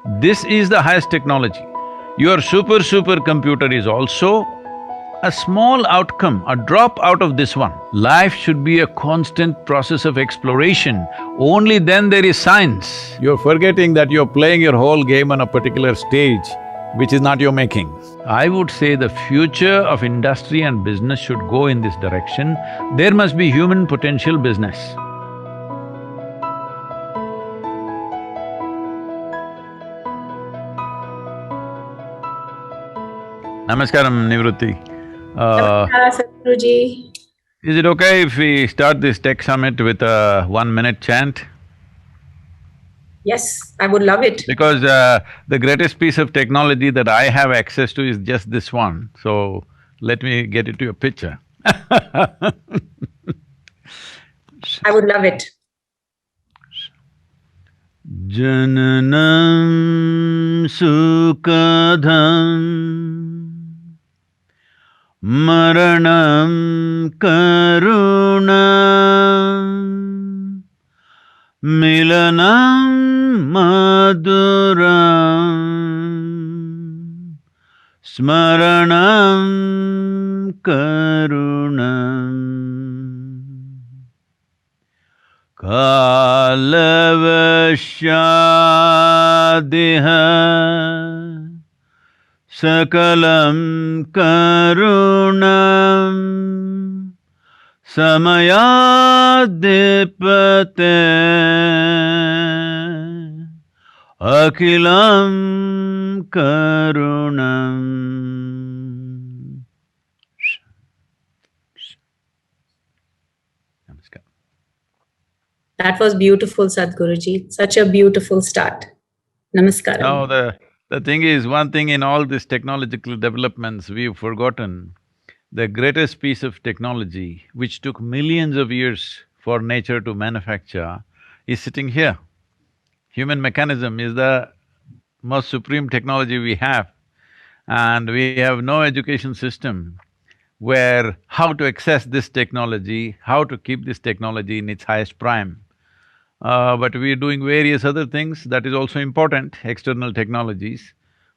This is the highest technology. Your supercomputer is also a small outcome, a drop out of this one. Life should be a constant process of exploration, only then there is science. You're forgetting that you're playing your whole game on a particular stage, which is not your making. I would say the future of industry and business should go in this direction. There must be human potential business. Namaskaram, Nivrutti. Namaskar, Sadhguruji. Is it okay if we start this tech summit with a 1 minute chant? Yes, I would love it. Because the greatest piece of technology that I have access to is just this one, so let me get it to your picture. I would love it. Jananam sukadham Maranam karunam Milanam maduram Smaranam karunam Kalavashyadiha Sakalam karunam Samayadipate Akilam karunam. Namaskar. That was beautiful, Sadhguruji. Such a beautiful start. Namaskaram. Now the thing is, one thing in all these technological developments, we've forgotten the greatest piece of technology, which took millions of years for nature to manufacture, is sitting here. Human mechanism is the most supreme technology we have, and we have no education system where how to access this technology, how to keep this technology in its highest prime. But we're doing various other things, that is also important, external technologies.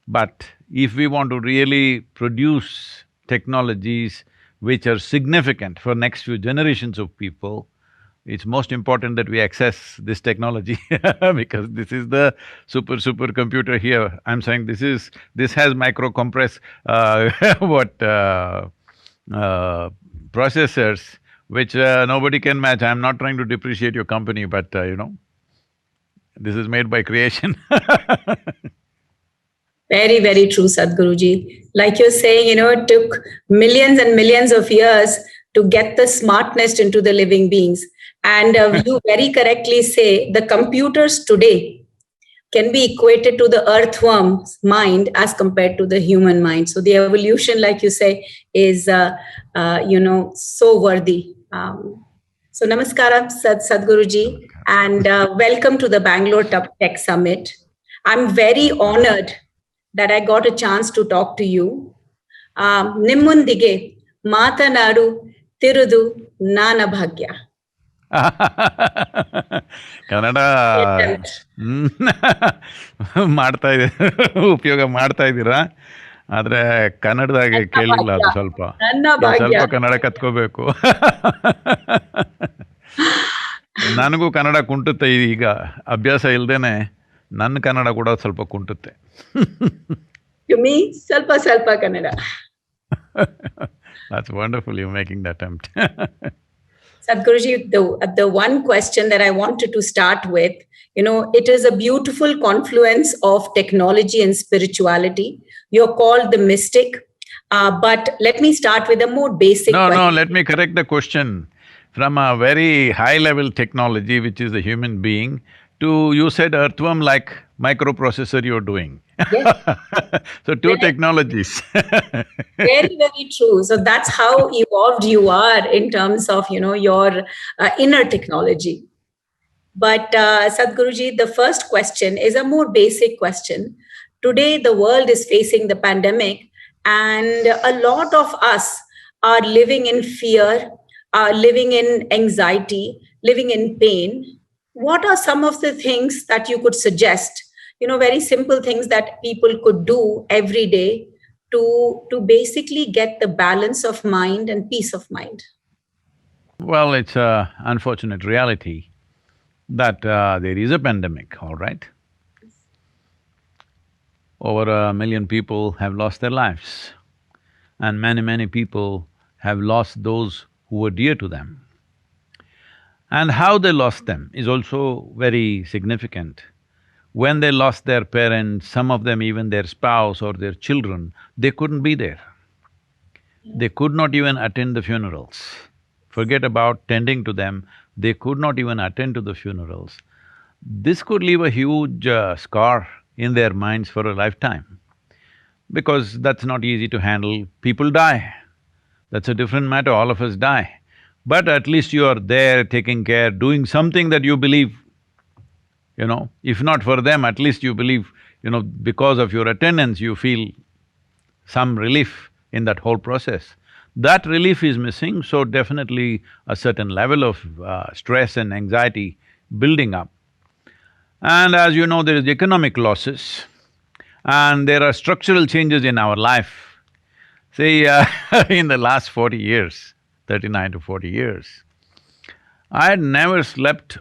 But if we want to really produce technologies which are significant for next few generations of people, it's most important that we access this technology because this is the supercomputer here. I'm saying this has micro-compress processors which nobody can match. I'm not trying to depreciate your company, but this is made by creation. Very, very true, Sadhguruji. Like you're saying, it took millions and millions of years to get the smartness into the living beings. And you very correctly say the computers today can be equated to the earthworm's mind as compared to the human mind. So the evolution, like you say, is so worthy. So namaskaram, Sadhguruji, and welcome to the Bangalore Tech Summit. I'm very honored that I got a chance to talk to you. Nimmundige matanadu tirudu nana bhagya. Kannada ಮಾಡ್ತಾ ಇದೆ ಉಪಯೋಗ ಮಾಡ್ತಾ ಇದ್ದೀರಾ, ಆದ್ರೆ ಕನ್ನಡದಾಗೆ ಕೇಳಿಲ್ಲ ಅದು ಸ್ವಲ್ಪ ಕನ್ನಡ ಕತ್ಕೋಬೇಕು. ನನಗೂ ಕನ್ನಡ ಕುಂಟುತ್ತೆ ಈಗ, ಅಭ್ಯಾಸ ಇಲ್ದೇನೆ ನನ್ನ ಕನ್ನಡ ಕೂಡ ಸ್ವಲ್ಪ ಕುಂಟುತ್ತೆ. ಸ್ವಲ್ಪ Kannada. That's wonderful, you're making the attempt. Sadhguruji, the one question that I wanted to start with, it is a beautiful confluence of technology and spirituality. You're called the mystic, but let me start with a more basic question. No, let me correct the question. From a very high-level technology, which is the human being, to, you said earthworm-like microprocessor you're doing. Yes. So two technologies. Very, very true. So that's how evolved you are in terms of, your inner technology. But Sadhguruji, the first question is a more basic question. Today, the world is facing the pandemic, and a lot of us are living in fear, living in anxiety, living in pain. What are some of the things that you could suggest, very simple things that people could do every day to basically get the balance of mind and peace of mind. Well, it's a unfortunate reality that there is a pandemic, all right? Over 1 million people have lost their lives, and many people have lost those who were dear to them. And how they lost them is also very significant. When they lost their parents, some of them even their spouse or their children, they couldn't be there. They could not even attend the funerals. Forget about tending to them, they could not even attend to the funerals. This could leave a huge scar in their minds for a lifetime, because that's not easy to handle. People die, that's a different matter, all of us die. But at least you are there taking care, doing something that you believe, if not for them, at least you believe, because of your attendance, you feel some relief in that whole process. That relief is missing, so definitely a certain level of stress and anxiety building up. And as you know, there is economic losses and there are structural changes in our life. See, in the last 40 years, 39 to 40 years, I had never slept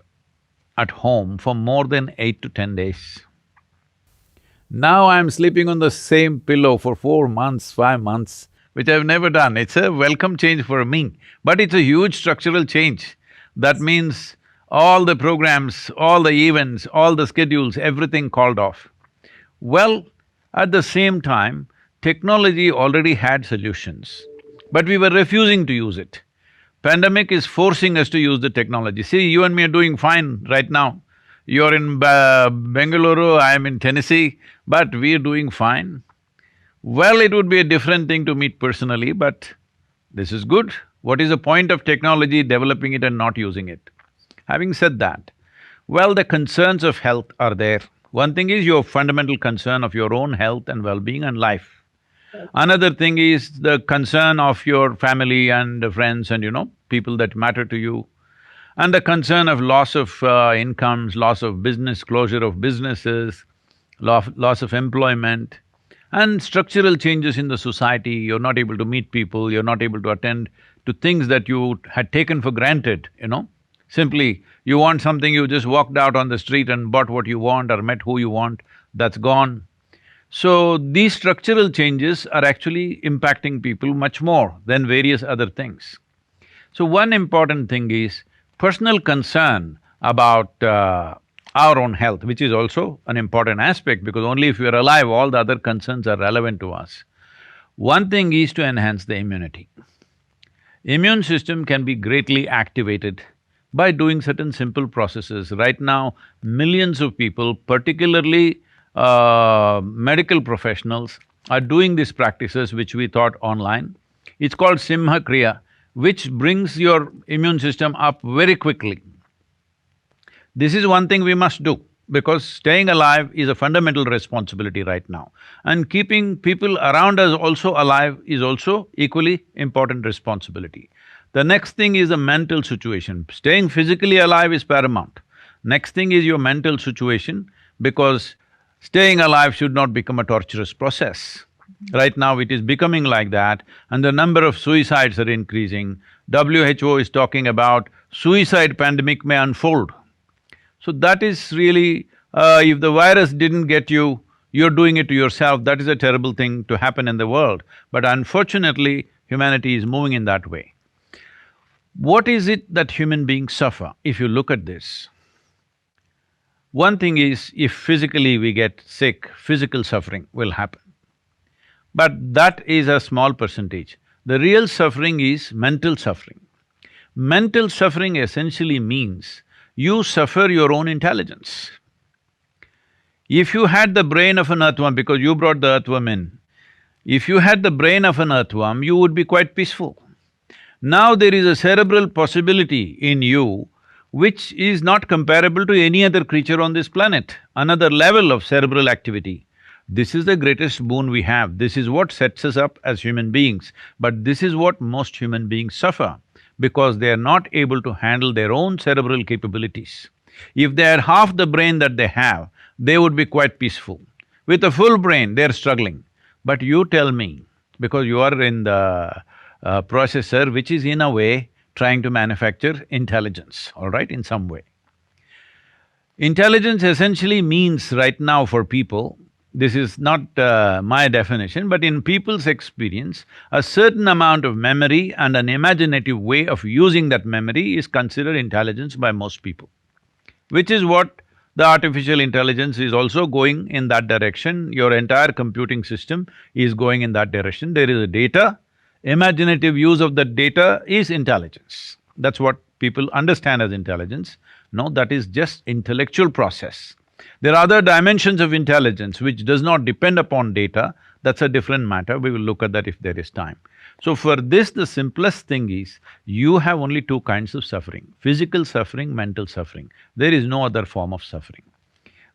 at home for more than 8 to 10 days. Now I'm sleeping on the same pillow for 4 months, 5 months, which I've never done. It's a welcome change for me, but it's a huge structural change. That means all the programs, all the events, all the schedules, everything called off. Well, at the same time, technology already had solutions, but we were refusing to use it. Pandemic is forcing us to use the technology. See, you and me are doing fine right now. You're in Bengaluru, I'm in Tennessee, but we're doing fine. Well, it would be a different thing to meet personally, but this is good. What is the point of technology, developing it and not using it? Having said that, well, the concerns of health are there. One thing is your fundamental concern of your own health and well-being and life. Another thing is the concern of your family and friends and people that matter to you. And the concern of loss of incomes, loss of business, closure of businesses, loss of employment, and structural changes in the society. You're not able to meet people, you're not able to attend to things that you had taken for granted, Simply, you want something, you just walked out on the street and bought what you want or met who you want, that's gone. So, these structural changes are actually impacting people much more than various other things. So, one important thing is personal concern about our own health, which is also an important aspect, because only if we are alive, all the other concerns are relevant to us. One thing is to enhance the immunity. Immune system can be greatly activated by doing certain simple processes. Right now, millions of people, particularly medical professionals, are doing these practices which we taught online. It's called Simha Kriya, which brings your immune system up very quickly. This is one thing we must do, because staying alive is a fundamental responsibility right now. And keeping people around us also alive is also equally important responsibility. The next thing is the mental situation. Staying physically alive is paramount. Next thing is your mental situation, because staying alive should not become a torturous process. Right now it is becoming like that, and the number of suicides are increasing. WHO is talking about suicide pandemic may unfold. So that is really, if the virus didn't get you, you're doing it to yourself, that is a terrible thing to happen in the world. But unfortunately, humanity is moving in that way. What is it that human beings suffer if you look at this? One thing is, if physically we get sick, physical suffering will happen. But that is a small percentage. The real suffering is mental suffering. Mental suffering essentially means you suffer your own intelligence. If you had the brain of an earthworm, because you brought the earthworm in, if you had the brain of an earthworm, you would be quite peaceful. Now there is a cerebral possibility in you which is not comparable to any other creature on this planet, another level of cerebral activity. This is the greatest boon we have, this is what sets us up as human beings, but this is what most human beings suffer, because they are not able to handle their own cerebral capabilities. If they had half the brain that they have, they would be quite peaceful. With a full brain, they're struggling. But you tell me, because you are in the processor, which is in a way trying to manufacture intelligence, all right, in some way. Intelligence essentially means right now for people, this is not my definition, but in people's experience, a certain amount of memory and an imaginative way of using that memory is considered intelligence by most people, which is what the artificial intelligence is also going in that direction. Your entire computing system is going in that direction. There is a data, imaginative use of that data is intelligence. That's what people understand as intelligence. No, that is just intellectual process. There are other dimensions of intelligence which does not depend upon data, that's a different matter, we will look at that if there is time. So for this, the simplest thing is, you have only two kinds of suffering, physical suffering, mental suffering. There is no other form of suffering.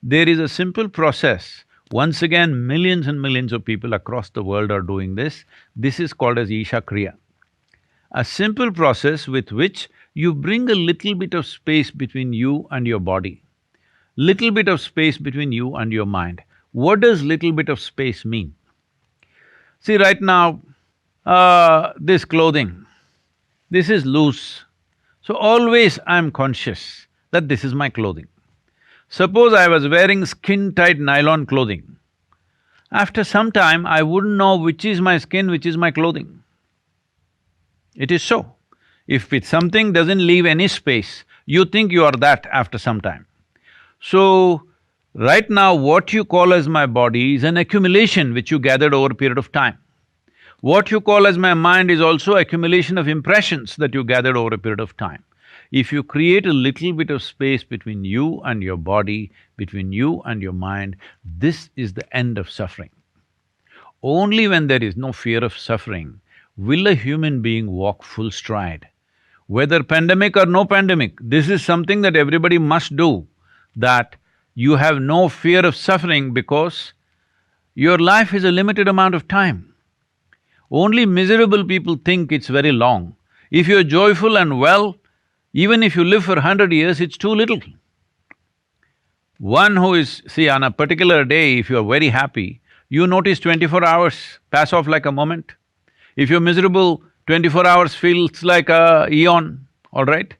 There is a simple process, once again millions and millions of people across the world are doing this. This is called as Isha Kriya. A simple process with which you bring a little bit of space between you and your body, little bit of space between you and your mind. What does little bit of space mean? See, right now, this clothing, this is loose. So always I'm conscious that this is my clothing. Suppose I was wearing skin-tight nylon clothing. After some time, I wouldn't know which is my skin, which is my clothing. It is so. If it's something doesn't leave any space, you think you are that after some time. So, right now what you call as my body is an accumulation which you gathered over a period of time. What you call as my mind is also accumulation of impressions that you gathered over a period of time. If you create a little bit of space between you and your body, between you and your mind, this is the end of suffering. Only when there is no fear of suffering will a human being walk full stride. Whether pandemic or no pandemic, this is something that everybody must do, that you have no fear of suffering because your life is a limited amount of time. Only miserable people think it's very long. If you're joyful and well, even if you live for 100 years, it's too little. One who is… see, on a particular day, if you are very happy, you notice 24 hours pass off like a moment. If you're miserable, 24 hours feels like a eon, all right?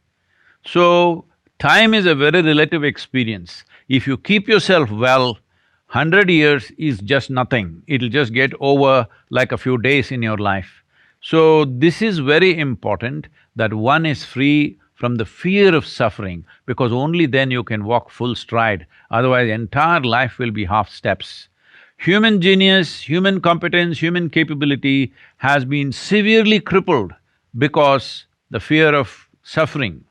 So, time is a very relative experience. If you keep yourself well, 100 years is just nothing, it'll just get over like a few days in your life. So, this is very important that one is free from the fear of suffering, because only then you can walk full stride, otherwise entire life will be half steps. Human genius, human competence, human capability has been severely crippled because the fear of suffering.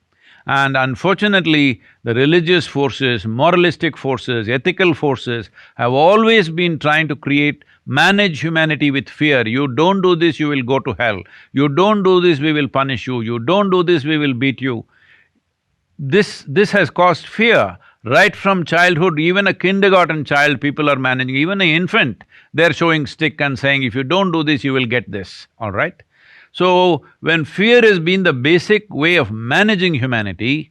And unfortunately, the religious forces, moralistic forces, ethical forces have always been trying to manage humanity with fear. You don't do this, you will go to hell. You don't do this, we will punish you. You don't do this, we will beat you. This has caused fear. Right from childhood, even a kindergarten child, people are managing, even an infant, they're showing stick and saying, if you don't do this, you will get this, all right? So, when fear has been the basic way of managing humanity,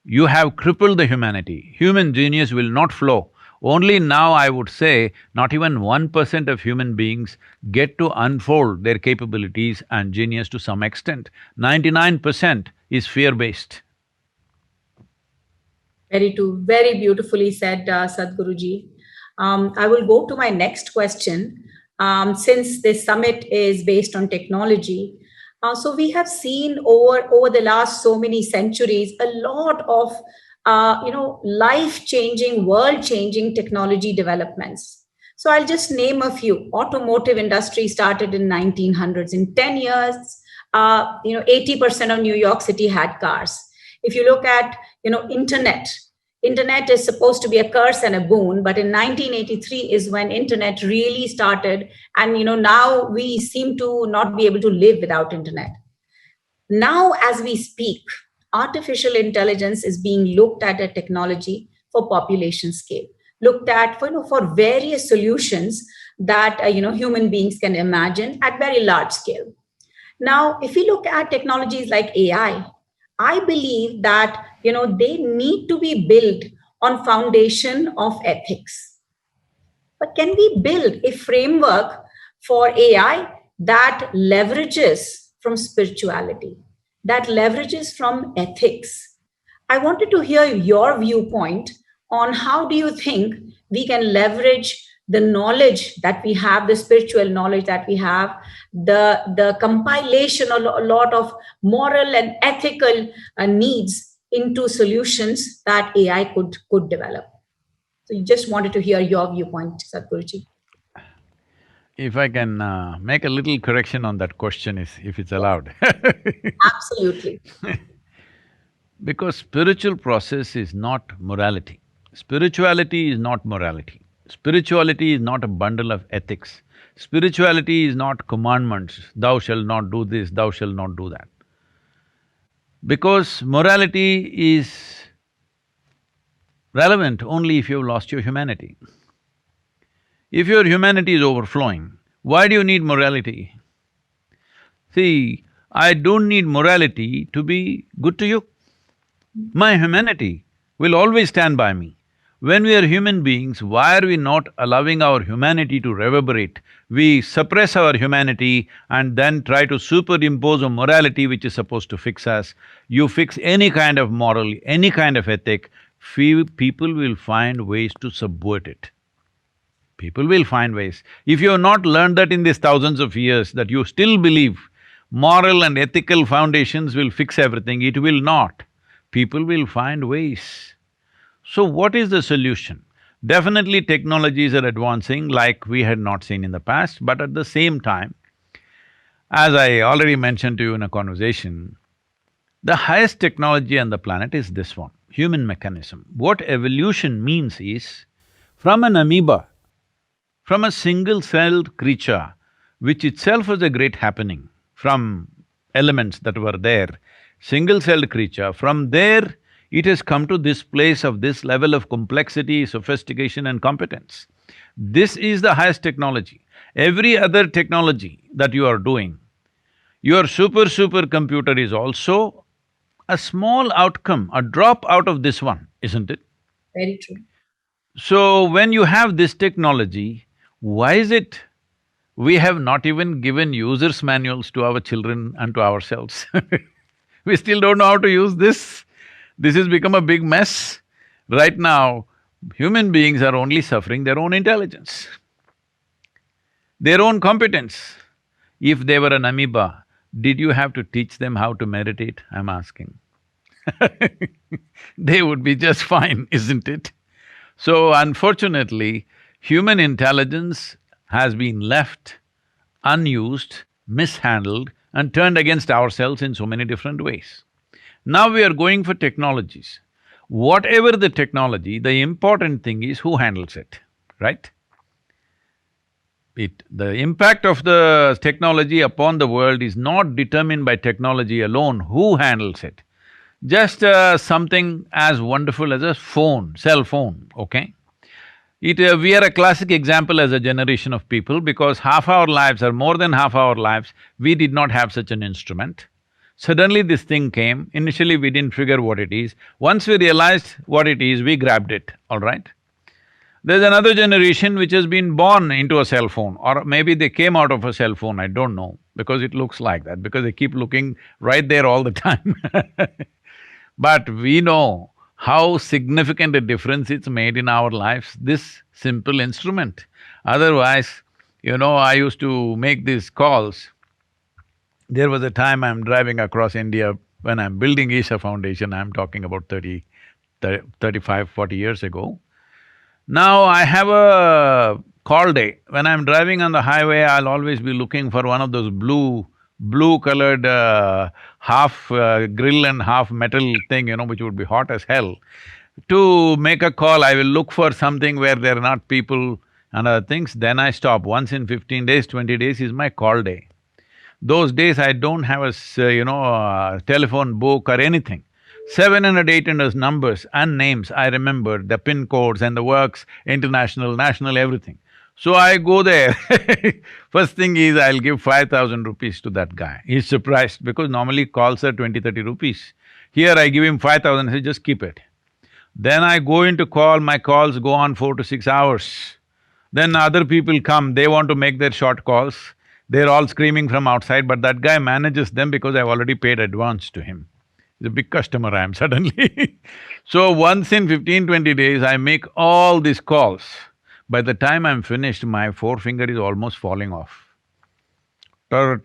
you have crippled the humanity. Human genius will not flow. Only now I would say, not even 1% of human beings get to unfold their capabilities and genius to some extent. 99% is fear-based. Very true, very beautifully said, Sadhguruji. I will go to my next question. Since this summit is based on technology, so we have seen over the last so many centuries a lot of life-changing, world-changing technology developments. So I'll just name a few. Automotive industry started in 1900s. In 10 years, 80% of New York City had cars. If you look at, internet is supposed to be a curse and a boon, but in 1983 is when internet really started, and now we seem to not be able to live without internet. Now, as we speak, artificial intelligence is being looked at a technology for population scale, looked at for various solutions that human beings can imagine at very large scale. Now, if we look at technologies like AI, I believe that they need to be built on foundation of ethics. But can we build a framework for AI that leverages from spirituality, that leverages from ethics? I wanted to hear your viewpoint on how do you think we can leverage the knowledge that we have, the spiritual knowledge that we have, the compilation of a lot of moral and ethical needs into solutions that AI could develop. So you just wanted to hear your viewpoint, Sadhguruji. If I can make a little correction on that question, if it's allowed. Absolutely. Because spiritual process is not morality. Spirituality is not morality. Spirituality is not a bundle of ethics. Spirituality is not commandments, thou shalt not do this, thou shalt not do that. Because morality is relevant only if you've lost your humanity. If your humanity is overflowing, why do you need morality? See, I don't need morality to be good to you. My humanity will always stand by me. When we are human beings, why are we not allowing our humanity to reverberate? We suppress our humanity and then try to superimpose a morality which is supposed to fix us. You fix any kind of moral, any kind of ethic, people will find ways to subvert it. People will find ways. If you have not learned that in these thousands of years, that you still believe moral and ethical foundations will fix everything, it will not. People will find ways. So what is the solution? Definitely technologies are advancing like we had not seen in the past, but at the same time, as I already mentioned to you in a conversation, the highest technology on the planet is this one, human mechanism. What evolution means is, from an amoeba, from a single-celled creature, which itself was a great happening, from elements that were there, single-celled creature, from there it has come to this place of this level of complexity, sophistication and competence. This is the highest technology. Every other technology that you are doing, your supercomputer is also a small outcome, a drop out of this one, isn't it? Very true. So when you have this technology, why is it we have not even given users' manuals to our children and to ourselves? We still don't know how to use this. This has become a big mess. Right now, human beings are only suffering their own intelligence, their own competence. If they were an amoeba, did you have to teach them how to meditate? I'm asking. They would be just fine, isn't it? So unfortunately, human intelligence has been left unused, mishandled and turned against ourselves in so many different ways. Now we are going for technologies. Whatever the technology, the important thing is who handles it, right? The impact of the technology upon the world is not determined by technology alone, who handles it. Just something as wonderful as a phone, cell phone, okay? We are a classic example as a generation of people because half our lives or more than half our lives, we did not have such an instrument. Suddenly this thing came, initially we didn't figure what it is. Once we realized what it is, we grabbed it, all right? There's another generation which has been born into a cell phone, or maybe they came out of a cell phone, I don't know, because it looks like that, because they keep looking right there all the time. But we know how significant a difference it's made in our lives, this simple instrument. Otherwise, I used to make these calls. There was a time I'm driving across India when I'm building Isha Foundation, I'm talking about 35, 40 years ago. Now I have a call day. When I'm driving on the highway, I'll always be looking for one of those blue-colored half grill and half metal thing, which would be hot as hell. To make a call, I will look for something where there are not people and other things, then I stop. Once in 15 days, 20 days is my call day. Those days I don't have a telephone book or anything. 700, 800 numbers and names, I remember the PIN codes and the works, international, national, everything. So I go there. First thing is I'll give 5,000 rupees to that guy. He's surprised because normally calls are 20, 30 rupees. Here I give him 5,000, I say, just keep it. Then I go into call, my calls go on 4 to 6 hours. Then other people come, they want to make their short calls. They're all screaming from outside, but that guy manages them because I've already paid advance to him. He's a big customer I am suddenly. So once in 15, 20 days, I make all these calls. By the time I'm finished, my forefinger is almost falling off. Tar,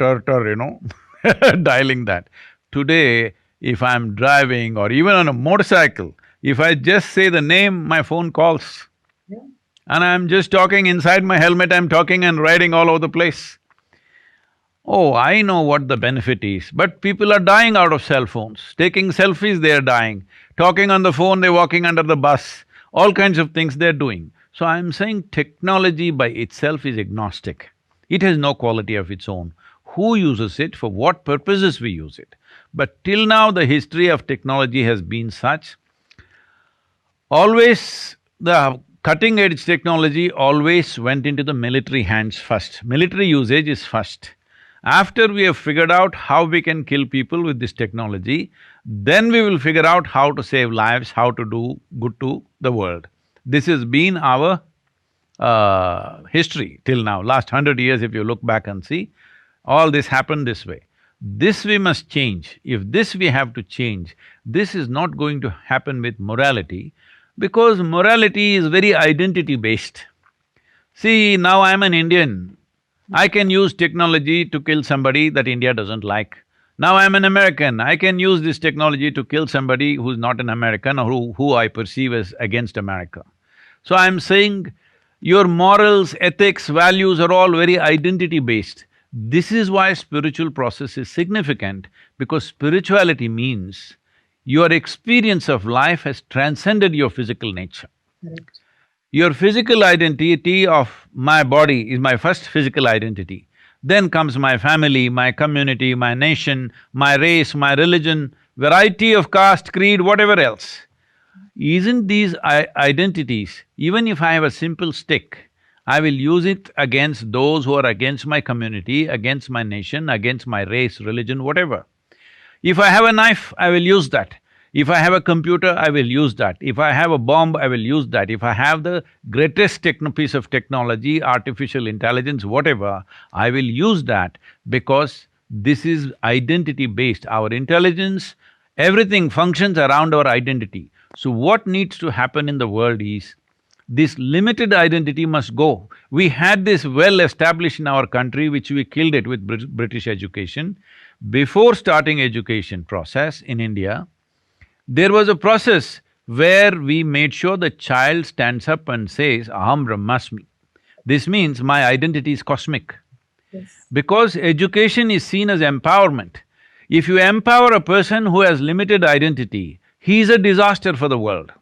dialing that. Today, if I'm driving or even on a motorcycle, if I just say the name, my phone calls. Yeah. And I'm just talking inside my helmet, I'm talking and riding all over the place. Oh, I know what the benefit is, but people are dying out of cell phones. Taking selfies, they're dying. Talking on the phone, they're walking under the bus. All kinds of things they're doing. So I'm saying technology by itself is agnostic. It has no quality of its own. Who uses it, for what purposes we use it. But till now, the history of technology has been such, always the cutting edge technology always went into the military hands first. Military usage is first. After we have figured out how we can kill people with this technology, then we will figure out how to save lives, how to do good to the world. This has been our history till now. Last 100 years, if you look back and see, all this happened this way. This we must change. If this we have to change, this is not going to happen with morality, because morality is very identity-based. See, now I'm an Indian, I can use technology to kill somebody that India doesn't like. Now I'm an American, I can use this technology to kill somebody who's not an American or who I perceive as against America. So I'm saying your morals, ethics, values are all very identity-based. This is why spiritual process is significant, because spirituality means your experience of life has transcended your physical nature. Correct. Your physical identity of my body is my first physical identity. Then comes my family, my community, my nation, my race, my religion, variety of caste, creed, whatever else. Isn't these identities, even if I have a simple stick, I will use it against those who are against my community, against my nation, against my race, religion, whatever. If I have a knife, I will use that. If I have a computer, I will use that. If I have a bomb, I will use that. If I have the greatest piece of technology, artificial intelligence, whatever, I will use that, because this is identity-based. Our intelligence, everything functions around our identity. So what needs to happen in the world is, this limited identity must go. We had this well established in our country, which we killed it with British education. Before starting education process in India, there was a process where we made sure the child stands up and says, Aham Brahmasmi. This means my identity is cosmic. Yes. Because education is seen as empowerment. If you empower a person who has limited identity, he is a disaster for the world.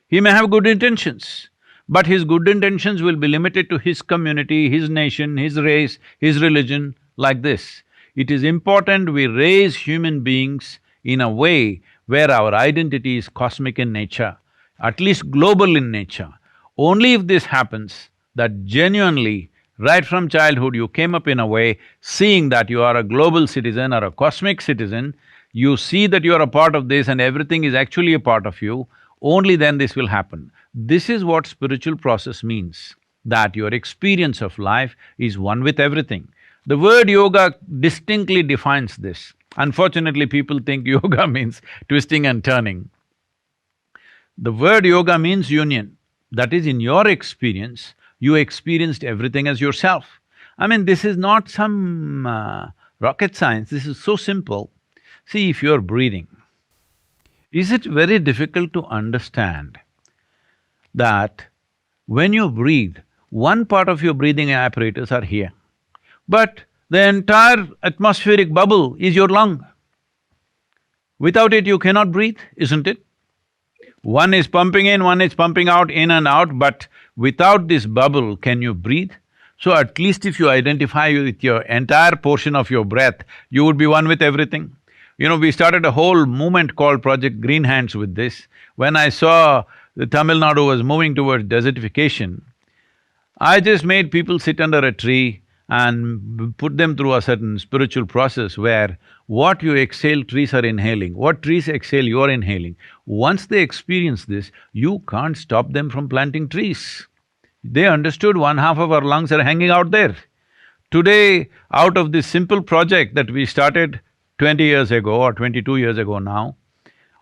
He may have good intentions, but his good intentions will be limited to his community, his nation, his race, his religion, like this. It is important we raise human beings in a way where our identity is cosmic in nature, at least global in nature. Only if this happens, that genuinely, right from childhood, you came up in a way seeing that you are a global citizen or a cosmic citizen, you see that you are a part of this and everything is actually a part of you, only then this will happen. This is what spiritual process means, that your experience of life is one with everything. The word yoga distinctly defines this. Unfortunately, people think yoga means twisting and turning. The word yoga means union. That is, in your experience, you experienced everything as yourself. I mean, this is not some rocket science, this is so simple. See, if you're breathing, is it very difficult to understand that when you breathe, one part of your breathing apparatus are here, but the entire atmospheric bubble is your lung. Without it, you cannot breathe, isn't it? One is pumping in, one is pumping out, in and out, but without this bubble, can you breathe? So at least if you identify with your entire portion of your breath, you would be one with everything. We started a whole movement called Project Green Hands with this. When I saw the Tamil Nadu was moving towards desertification, I just made people sit under a tree and put them through a certain spiritual process where what you exhale, trees are inhaling, what trees exhale, you are inhaling. Once they experience this, you can't stop them from planting trees. They understood one half of our lungs are hanging out there. Today, out of this simple project that we started 20 years ago or 22 years ago now,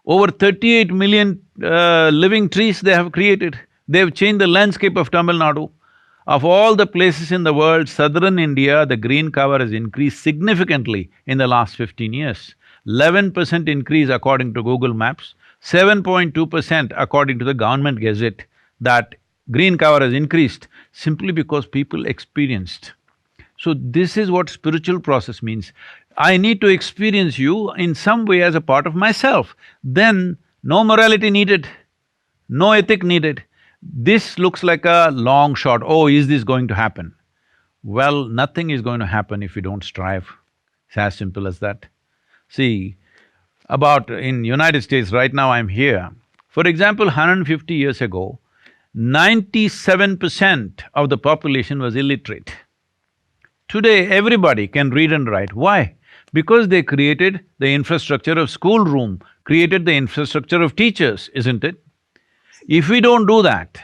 over 38 million living trees they have created. They've changed the landscape of Tamil Nadu. Of all the places in the world, southern India, the green cover has increased significantly in the last 15 years. 11% increase according to Google Maps, 7.2% according to the government gazette, that green cover has increased simply because people experienced. So this is what spiritual process means. I need to experience you in some way as a part of myself. Then no morality needed, no ethic needed. This looks like a long shot, oh, is this going to happen? Well, nothing is going to happen if you don't strive. It's as simple as that. See, about in United States, right now I'm here. For example, 150 years ago, 97% of the population was illiterate. Today, everybody can read and write. Why? Because they created the infrastructure of schoolroom, created the infrastructure of teachers, isn't it? If we don't do that,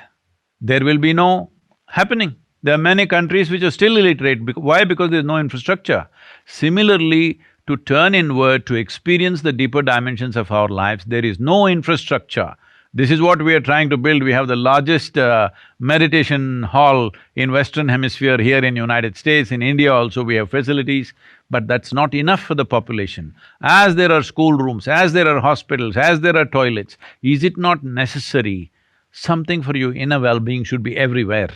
there will be no happening. There are many countries which are still illiterate. Why? Because there's no infrastructure. Similarly, to turn inward, to experience the deeper dimensions of our lives, there is no infrastructure. This is what we are trying to build. We have the largest meditation hall in Western Hemisphere here in United States. In India also we have facilities, but that's not enough for the population. As there are schoolrooms, as there are hospitals, as there are toilets, is it not necessary something for your inner well-being should be everywhere?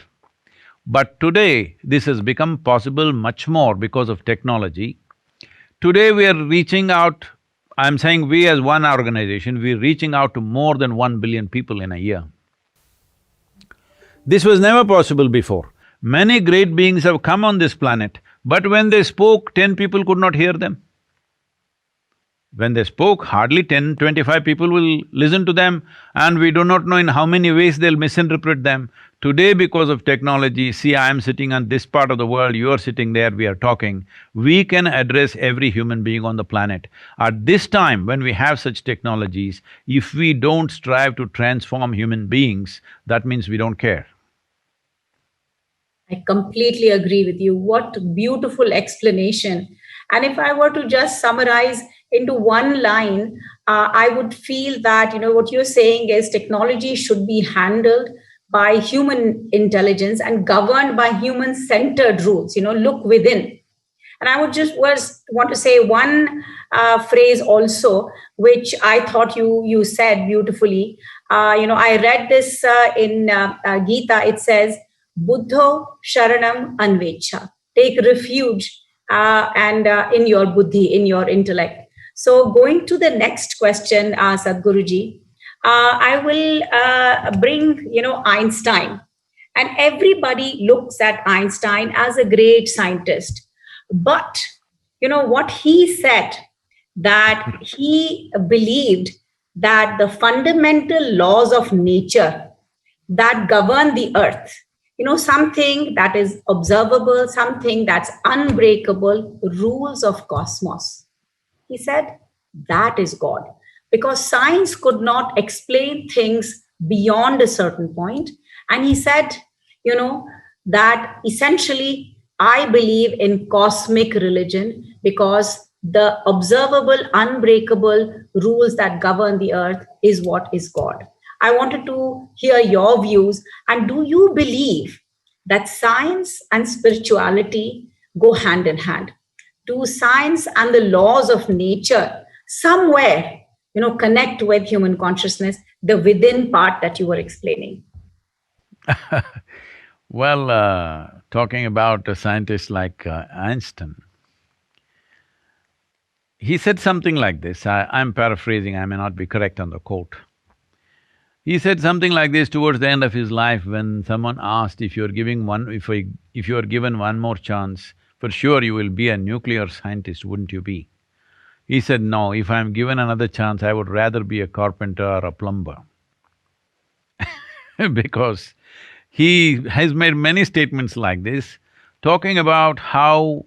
But today, this has become possible much more because of technology. Today we are reaching out, I'm saying we as one organization, we're reaching out to more than 1 billion people in a year. This was never possible before. Many great beings have come on this planet, but when they spoke, 10 people could not hear them. When they spoke, hardly 10, 25 people will listen to them, and we do not know in how many ways they'll misinterpret them. Today, because of technology, see, I am sitting on this part of the world, you are sitting there, we are talking, we can address every human being on the planet. At this time, when we have such technologies, if we don't strive to transform human beings, that means we don't care. I completely agree with you. What beautiful explanation. And if I were to just summarize into one line, I would feel that, what you're saying is technology should be handled by human intelligence and governed by human-centered rules, look within. And I would just want to say one phrase also, which I thought you said beautifully. I read this in Gita. It says, Buddho Sharanam Anvecha. Take refuge and in your buddhi, in your intellect. So going to the next question, Sadhguruji, I will bring, Einstein. And everybody looks at Einstein as a great scientist. But, what he said, that he believed that the fundamental laws of nature that govern the earth, something that is observable, something that's unbreakable, rules of cosmos. He said, that is God. Because science could not explain things beyond a certain point. And he said, that essentially, I believe in cosmic religion because the observable, unbreakable rules that govern the earth is what is God. I wanted to hear your views. And do you believe that science and spirituality go hand in hand? Do science and the laws of nature somewhere, connect with human consciousness, the within part that you were explaining? Well, talking about a scientist like Einstein, he said something like this, I'm paraphrasing, I may not be correct on the quote. He said something like this towards the end of his life when someone asked if you're giving one… if you're given one more chance, for sure you will be a nuclear scientist, wouldn't you be? He said, no, if I'm given another chance, I would rather be a carpenter or a plumber. Because he has made many statements like this, talking about how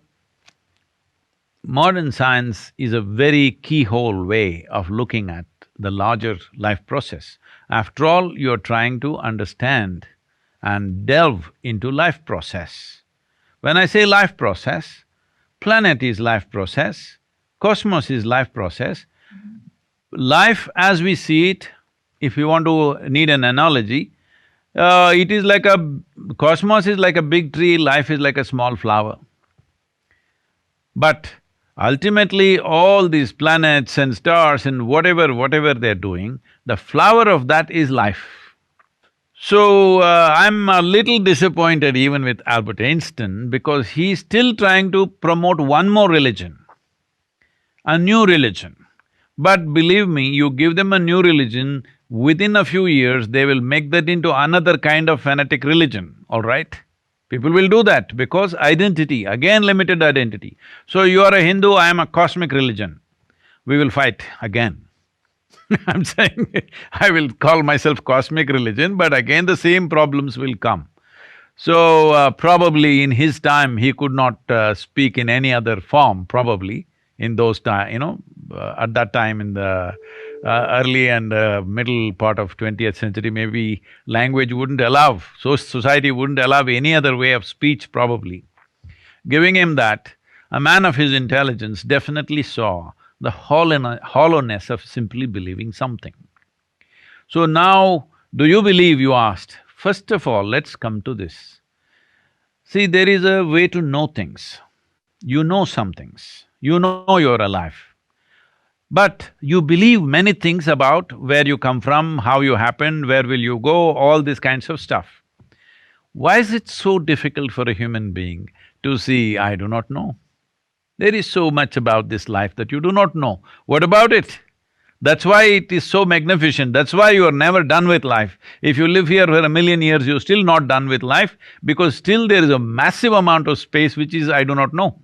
modern science is a very keyhole way of looking at the larger life process. After all, you're trying to understand and delve into life process. When I say life process, planet is life process, cosmos is life process. Life as we see it, if you want to need an analogy, it is like a… cosmos is like a big tree, life is like a small flower. But ultimately, all these planets and stars and whatever they're doing, the flower of that is life. So, I'm a little disappointed even with Albert Einstein because he's still trying to promote one more religion, a new religion. But believe me, you give them a new religion, within a few years, they will make that into another kind of fanatic religion, all right? People will do that because identity, again limited identity. So you are a Hindu, I am a cosmic religion. We will fight again. I'm saying I will call myself cosmic religion, but again the same problems will come. So, probably in his time, he could not speak in any other form, probably, in those time, at that time in the early and middle part of 20th century, maybe language wouldn't allow, so society wouldn't allow any other way of speech probably. Giving him that, a man of his intelligence definitely saw the hollowness of simply believing something. So now, do you believe, you asked? First of all, let's come to this. See, there is a way to know things. You know some things, you know you're alive. But you believe many things about where you come from, how you happened, where will you go, all these kinds of stuff. Why is it so difficult for a human being to see, I do not know? There is so much about this life that you do not know. What about it? That's why it is so magnificent, that's why you are never done with life. If you live here for 1,000,000 years, you're still not done with life because still there is a massive amount of space which is I do not know.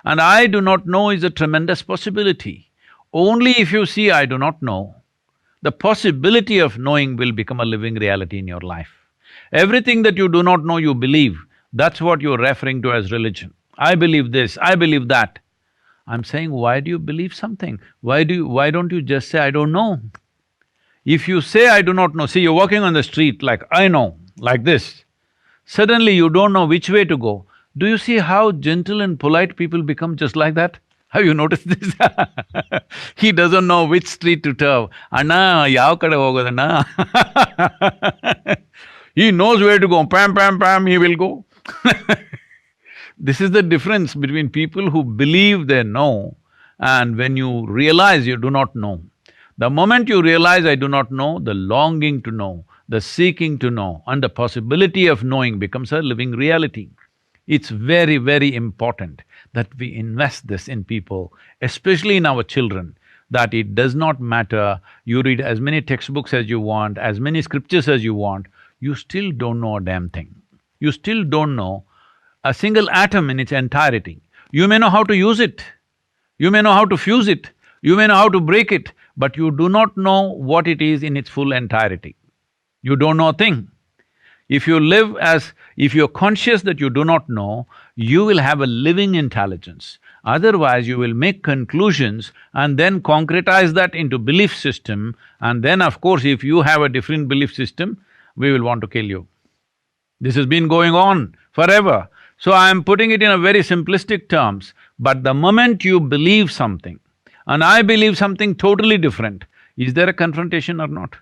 And I do not know is a tremendous possibility. Only if you see I do not know, the possibility of knowing will become a living reality in your life. Everything that you do not know, you believe, that's what you're referring to as religion. I believe this, I believe that. I'm saying, why do you believe something? Why don't you just say, I don't know? If you say, I do not know, see, you're walking on the street like, I know, like this. Suddenly you don't know which way to go. Do you see how gentle and polite people become just like that? Have you noticed this? He doesn't know which street to turn. Anna, yav kade hogodanna? He knows where to go, pam, pam, pam, he will go. This is the difference between people who believe they know and when you realize you do not know. The moment you realize I do not know, the longing to know, the seeking to know and the possibility of knowing becomes a living reality. It's very, very important that we invest this in people, especially in our children, that it does not matter, you read as many textbooks as you want, as many scriptures as you want, you still don't know a damn thing. You still don't know a single atom in its entirety. You may know how to use it, you may know how to fuse it, you may know how to break it, but you do not know what it is in its full entirety. You don't know a thing. If you're conscious that you do not know, you will have a living intelligence. Otherwise, you will make conclusions and then concretize that into belief system, and then of course, if you have a different belief system, we will want to kill you. This has been going on forever. So I am putting it in a very simplistic terms, but the moment you believe something and I believe something totally different, is there a confrontation or not?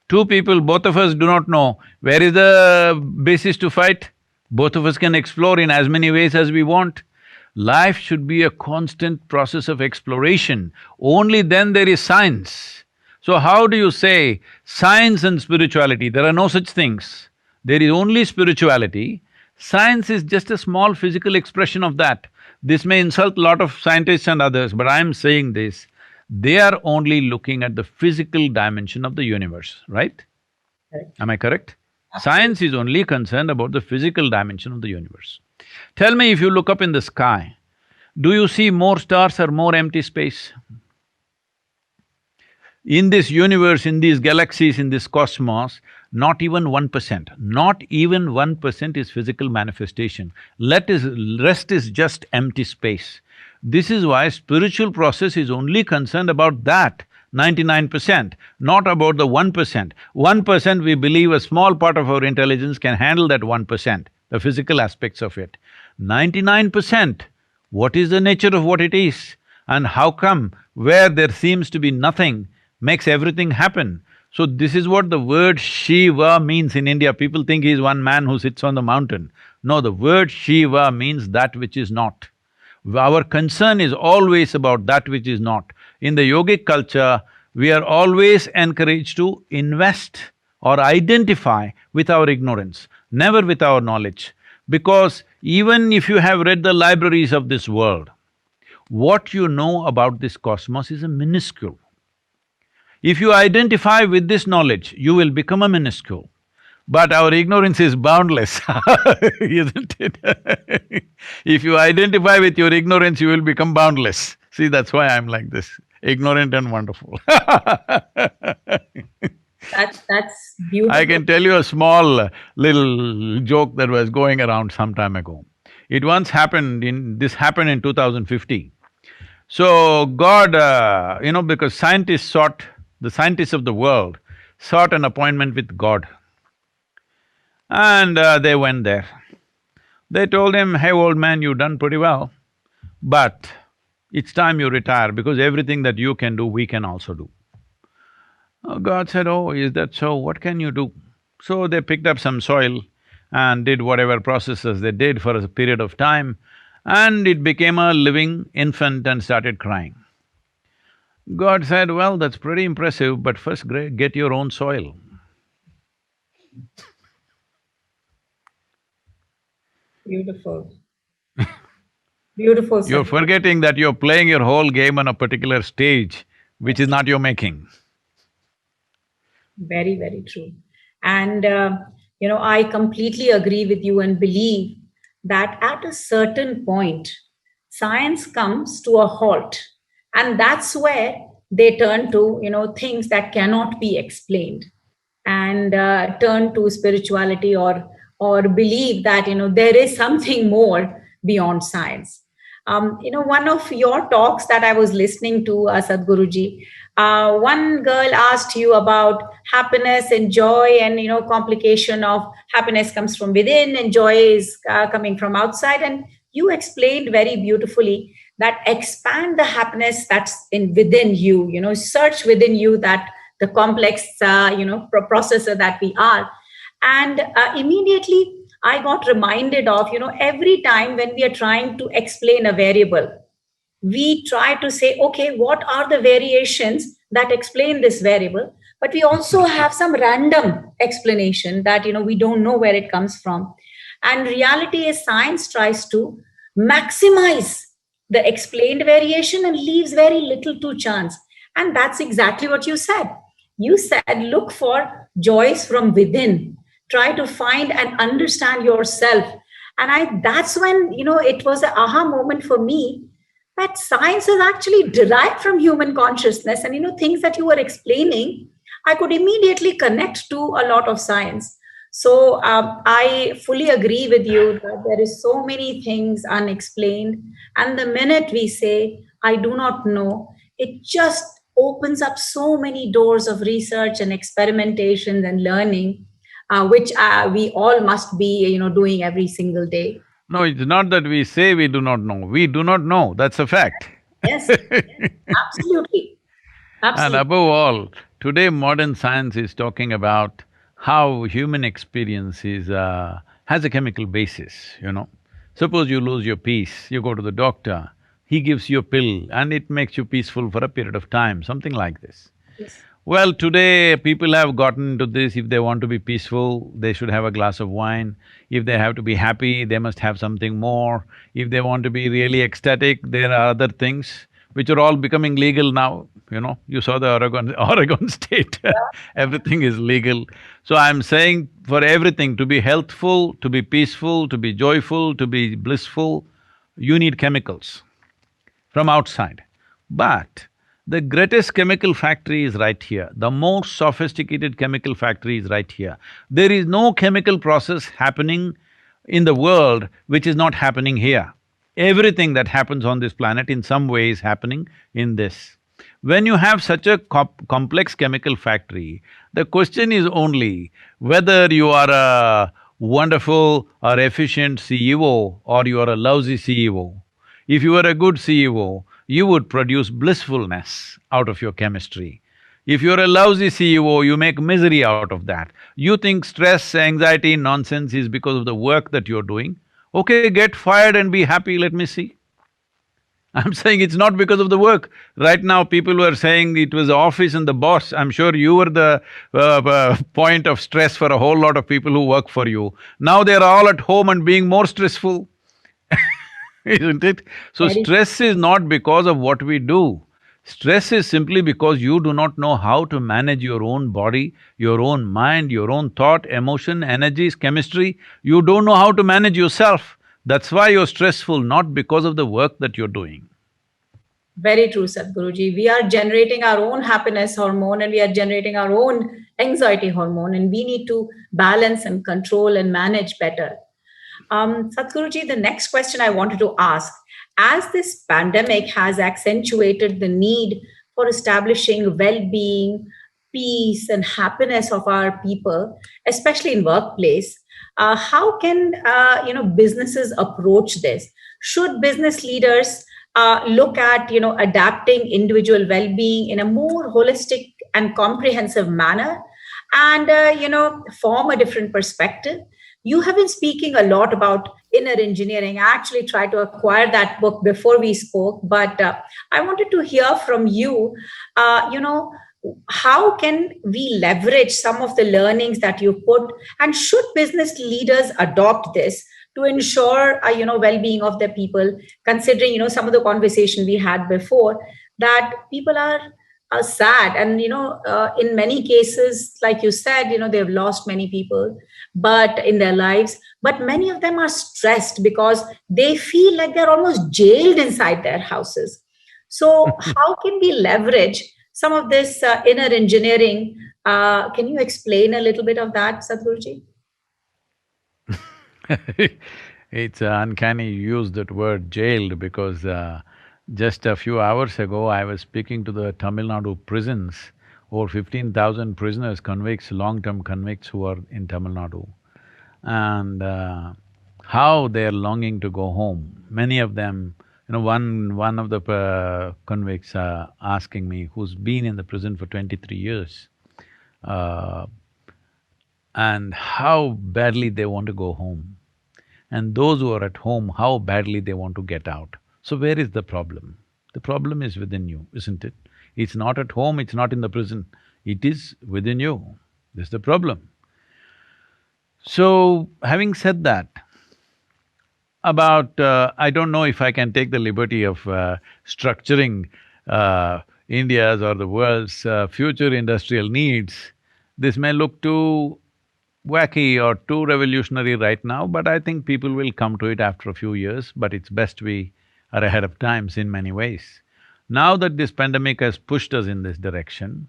Two people, both of us do not know, where is the basis to fight? Both of us can explore in as many ways as we want. Life should be a constant process of exploration, only then there is science. So how do you say science and spirituality? There are no such things. There is only spirituality. Science is just a small physical expression of that. This may insult a lot of scientists and others, but I'm saying this, they are only looking at the physical dimension of the universe, right? Correct. Am I correct? Science is only concerned about the physical dimension of the universe. Tell me, if you look up in the sky, do you see more stars or more empty space? In this universe, in these galaxies, in this cosmos, Not even 1%. Not even 1% is physical manifestation. Rest is just empty space. This is why spiritual process is only concerned about that 99%, not about the 1%. 1% we believe a small part of our intelligence can handle that 1%, the physical aspects of it. 99%, what is the nature of what it is? And how come where there seems to be nothing makes everything happen? So this is what the word Shiva means in India. People think he's one man who sits on the mountain. No, the word Shiva means that which is not. Our concern is always about that which is not. In the yogic culture, we are always encouraged to invest or identify with our ignorance, never with our knowledge. Because even if you have read the libraries of this world, what you know about this cosmos is a minuscule. If you identify with this knowledge, you will become a minuscule. But our ignorance is boundless, isn't it? If you identify with your ignorance, you will become boundless. See, that's why I'm like this, ignorant and wonderful. That's beautiful. I can tell you a small little joke that was going around some time ago. It once happened this happened in 2050. So God, because the scientists of the world sought an appointment with God. And they went there. They told him, "Hey, old man, you've done pretty well, but it's time you retire because everything that you can do, we can also do." God said, "Oh, is that so? What can you do?" So they picked up some soil and did whatever processes they did for a period of time, and it became a living infant and started crying. God said, "Well, that's pretty impressive, but first get your own soil." Beautiful. Beautiful, You're Sadhguru. forgetting that you're playing your whole game on a particular stage, which is not your making. Very, very true. And, I completely agree with you and believe that at a certain point, science comes to a halt. And that's where they turn to, things that cannot be explained and turn to spirituality or believe that, there is something more beyond science. One of your talks that I was listening to, Sadhguruji, one girl asked you about happiness and joy, and complication of happiness comes from within and joy is coming from outside. And you explained very beautifully that expand the happiness that's in within you. Search within you that the complex, processor that we are. And immediately I got reminded of, every time when we are trying to explain a variable, we try to say, okay, what are the variations that explain this variable? But we also have some random explanation that, we don't know where it comes from. And reality is science tries to maximize the explained variation and leaves very little to chance. And that's exactly what you said. You said, look for joys from within. Try to find and understand yourself. And that's when, it was an aha moment for me that science is actually derived from human consciousness. And, things that you were explaining, I could immediately connect to a lot of science. So I fully agree with you that there is so many things unexplained. And the minute we say, I do not know, it just opens up so many doors of research and experimentation and learning, which we all must be, doing every single day. No, it's not that we say we do not know, we do not know, that's a fact. Yes, absolutely. And Absolutely. above all, today modern science is talking about how human experience has a chemical basis. Suppose you lose your peace, you go to the doctor, he gives you a pill and it makes you peaceful for a period of time, something like this. Yes. Well, today people have gotten to this, if they want to be peaceful, they should have a glass of wine. If they have to be happy, they must have something more. If they want to be really ecstatic, there are other things which are all becoming legal now. You saw the Oregon state, everything is legal. So I'm saying for everything, to be healthful, to be peaceful, to be joyful, to be blissful, you need chemicals from outside. But The greatest chemical factory is right here. The most sophisticated chemical factory is right here. There is no chemical process happening in the world which is not happening here. Everything that happens on this planet in some way is happening in this. When you have such a complex chemical factory, the question is only whether you are a wonderful or efficient CEO or you are a lousy CEO. If you were a good CEO, you would produce blissfulness out of your chemistry. If you're a lousy CEO, you make misery out of that. You think stress, anxiety, nonsense is because of the work that you're doing. Okay, get fired and be happy, let me see. I'm saying it's not because of the work. Right now, people were saying it was the office and the boss. I'm sure you were the point of stress for a whole lot of people who work for you. Now they're all at home and being more stressful. Isn't it? So Very stress is not because of what we do. Stress is simply because you do not know how to manage your own body, your own mind, your own thought, emotion, energies, chemistry. You don't know how to manage yourself. That's why you're stressful, not because of the work that you're doing. Very true, Sadhguruji. We are generating our own happiness hormone and we are generating our own anxiety hormone, and we need to balance and control and manage better. Sadhguruji, the next question I wanted to ask, as this pandemic has accentuated the need for establishing well-being, peace, and happiness of our people, especially in workplace, how can businesses approach this? Should business leaders look at adapting individual well-being in a more holistic and comprehensive manner, and form a different perspective? You have been speaking a lot about inner engineering. I actually tried to acquire that book before we spoke, but I wanted to hear from you. How can we leverage some of the learnings that you put, and should business leaders adopt this to ensure well-being of their people, considering some of the conversation we had before, that people are sad, and in many cases, like you said, they've lost many people but in their lives, but many of them are stressed because they feel like they're almost jailed inside their houses. So how can we leverage some of this inner engineering? Can you explain a little bit of that, Sadhguruji? It's uncanny you use that word jailed because just a few hours ago I was speaking to the Tamil Nadu prisons, over 15,000 prisoners, convicts, long-term convicts who are in Tamil Nadu, and how they're longing to go home. Many of them, one of the convicts asking me, who's been in the prison for 23 years, uh, and how badly they want to go home. And those who are at home, how badly they want to get out. So where is the problem? The problem is within you, isn't it? It's not at home, it's not in the prison, it is within you. This is the problem. So, having said that, about… I don't know if I can take the liberty of structuring India's or the world's future industrial needs. This may look too wacky or too revolutionary right now, but I think people will come to it after a few years, but it's best we are ahead of times in many ways. Now that this pandemic has pushed us in this direction,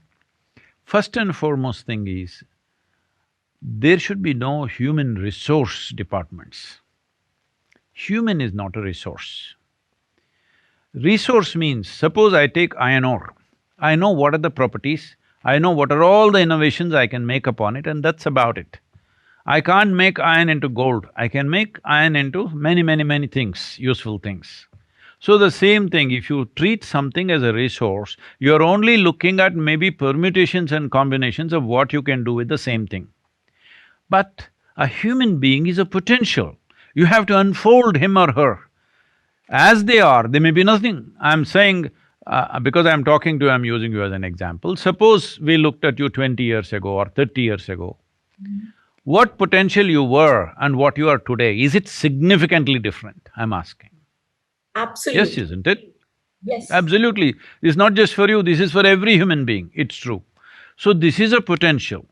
first and foremost thing is, there should be no human resource departments. Human is not a resource. Resource means, suppose I take iron ore, I know what are the properties, I know what are all the innovations I can make upon it, and that's about it. I can't make iron into gold, I can make iron into many things, useful things. So the same thing, if you treat something as a resource, you're only looking at maybe permutations and combinations of what you can do with the same thing. But a human being is a potential. You have to unfold him or her. As they are, they may be nothing. I'm saying, because I'm talking to you, I'm using you as an example. Suppose we looked at you 20 years ago or 30 years ago. What potential you were and what you are today, is it significantly different? I'm asking. Absolutely. Yes, isn't it? Yes. Absolutely. This is not just for you, this is for every human being, it's true. So this is a potential.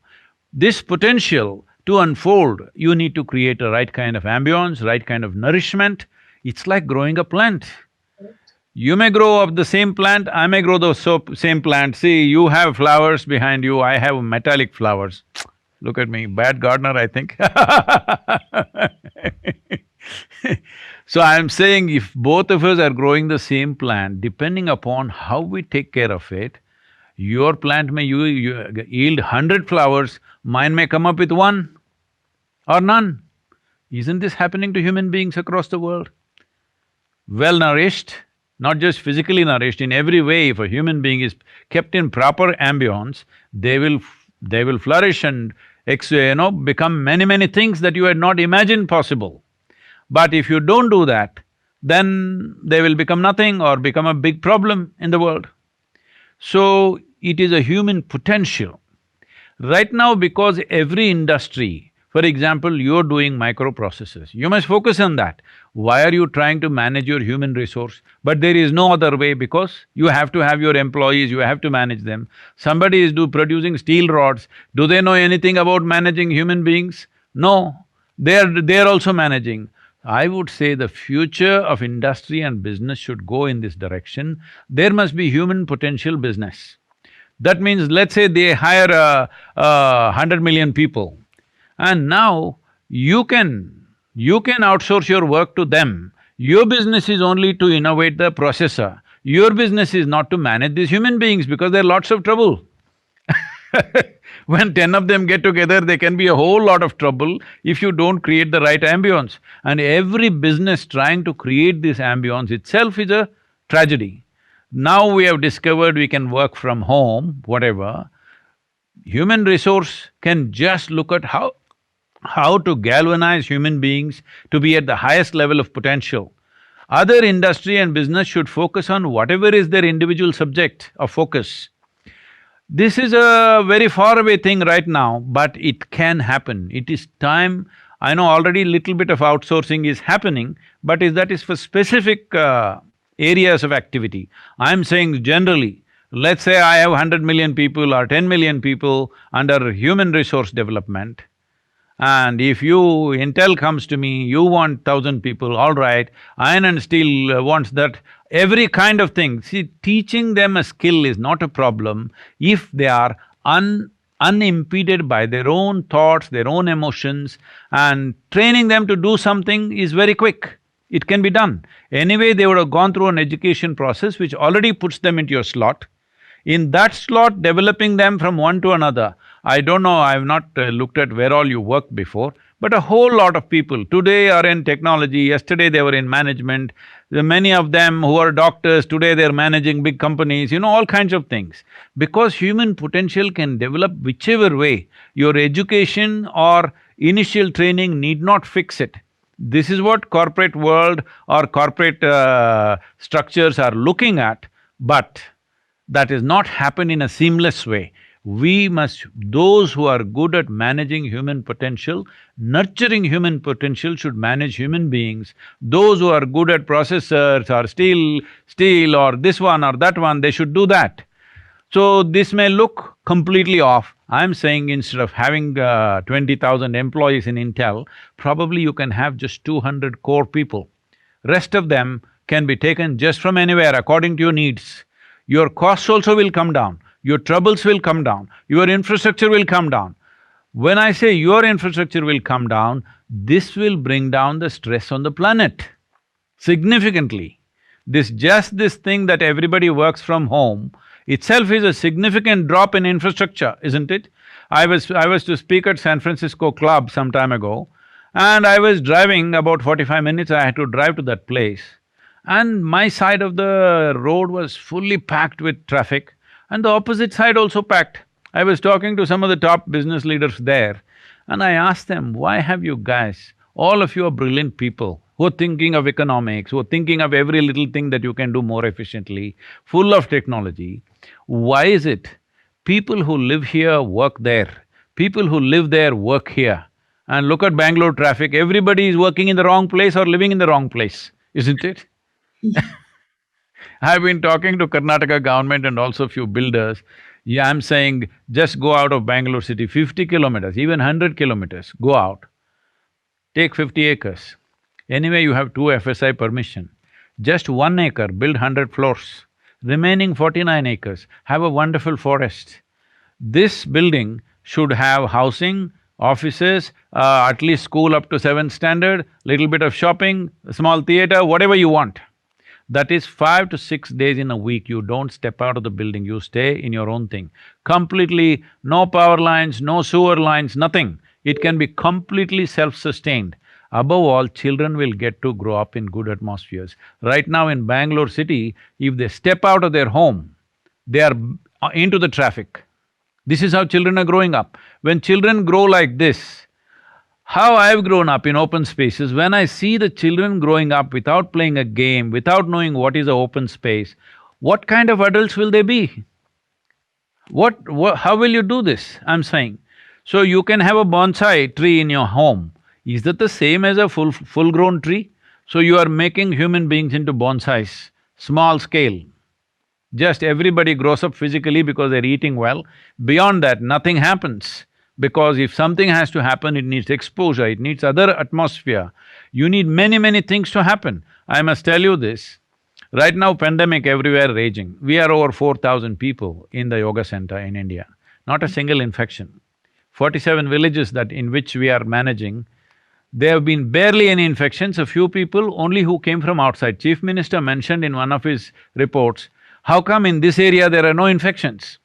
This potential to unfold, you need to create a right kind of ambience, right kind of nourishment. It's like growing a plant. You may grow of the same plant, I may grow the same plant. See, you have flowers behind you, I have metallic flowers. Look at me, bad gardener, I think. So I'm saying if both of us are growing the same plant, depending upon how we take care of it, your plant may yield 100 flowers, mine may come up with one or none. Isn't this happening to human beings across the world? Well nourished, not just physically nourished, in every way, if a human being is kept in proper ambience, they will flourish and become many things that you had not imagined possible. But if you don't do that, then they will become nothing or become a big problem in the world. So, it is a human potential. Right now, because every industry, for example, you're doing microprocessors, you must focus on that. Why are you trying to manage your human resource? But there is no other way because you have to have your employees, you have to manage them. Somebody is producing steel rods, do they know anything about managing human beings? No, they're also managing. I would say the future of industry and business should go in this direction. There must be human potential business. That means, let's say they hire 100 million people, and now you can outsource your work to them. Your business is only to innovate the processor. Your business is not to manage these human beings because there are lots of trouble. When 10 of them get together, there can be a whole lot of trouble if you don't create the right ambience. And every business trying to create this ambience itself is a tragedy. Now we have discovered we can work from home, whatever. Human resource can just look at how to galvanize human beings to be at the highest level of potential. Other industry and business should focus on whatever is their individual subject of focus. This is a very faraway thing right now, but it can happen. It is time. I know already little bit of outsourcing is happening, but that is for specific areas of activity. I'm saying generally, let's say I have 100 million people or 10 million people under human resource development, and if Intel comes to me, you want 1,000 people, all right, iron and steel wants that, every kind of thing. See, teaching them a skill is not a problem if they are unimpeded by their own thoughts, their own emotions, and training them to do something is very quick. It can be done. Anyway, they would have gone through an education process which already puts them into your slot. In that slot, developing them from one to another, I don't know, I've not looked at where all you worked before, but a whole lot of people today are in technology, yesterday they were in management, many of them who are doctors, today they're managing big companies, all kinds of things. Because human potential can develop whichever way, your education or initial training need not fix it. This is what corporate world or corporate structures are looking at, but that is not happen in a seamless way. Those who are good at managing human potential, nurturing human potential should manage human beings. Those who are good at processors or steel or this one or that one, they should do that. So this may look completely off. I'm saying instead of having 20,000 employees in Intel, probably you can have just 200 core people. Rest of them can be taken just from anywhere according to your needs. Your costs also will come down, your troubles will come down, your infrastructure will come down. When I say your infrastructure will come down, this will bring down the stress on the planet significantly. This thing that everybody works from home itself is a significant drop in infrastructure, isn't it? I was to speak at San Francisco club some time ago, and I was driving about 45 minutes, I had to drive to that place. And my side of the road was fully packed with traffic and the opposite side also packed. I was talking to some of the top business leaders there and I asked them, why have you guys, all of you are brilliant people who are thinking of economics, who are thinking of every little thing that you can do more efficiently, full of technology. Why is it people who live here work there, people who live there work here? And look at Bangalore traffic, everybody is working in the wrong place or living in the wrong place, isn't it? I've been talking to Karnataka government and also few builders. Yeah, I'm saying just go out of Bangalore city, 50 kilometers, even 100 kilometers, go out. Take 50 acres. Anyway, you have 2 FSI permission. Just 1 acre, build 100 floors. Remaining 49 acres, have a wonderful forest. This building should have housing, offices, at least school up to 7th standard, little bit of shopping, a small theater, whatever you want. That is 5 to 6 days in a week, you don't step out of the building, you stay in your own thing. Completely, no power lines, no sewer lines, nothing. It can be completely self-sustained. Above all, children will get to grow up in good atmospheres. Right now in Bangalore city, if they step out of their home, they are into the traffic. This is how children are growing up. When children grow like this, how I've grown up in open spaces, when I see the children growing up without playing a game, without knowing what is an open space, what kind of adults will they be? How will you do this? I'm saying. So you can have a bonsai tree in your home. Is that the same as a full-grown tree? So you are making human beings into bonsais, small scale. Just everybody grows up physically because they're eating well. Beyond that, nothing happens. Because if something has to happen, it needs exposure, it needs other atmosphere. You need many things to happen. I must tell you this, right now pandemic everywhere raging. We are over 4,000 people in the yoga center in India, not a single infection. 47 villages that in which we are managing, there have been barely any infections, a few people only who came from outside. Chief Minister mentioned in one of his reports, how come in this area there are no infections?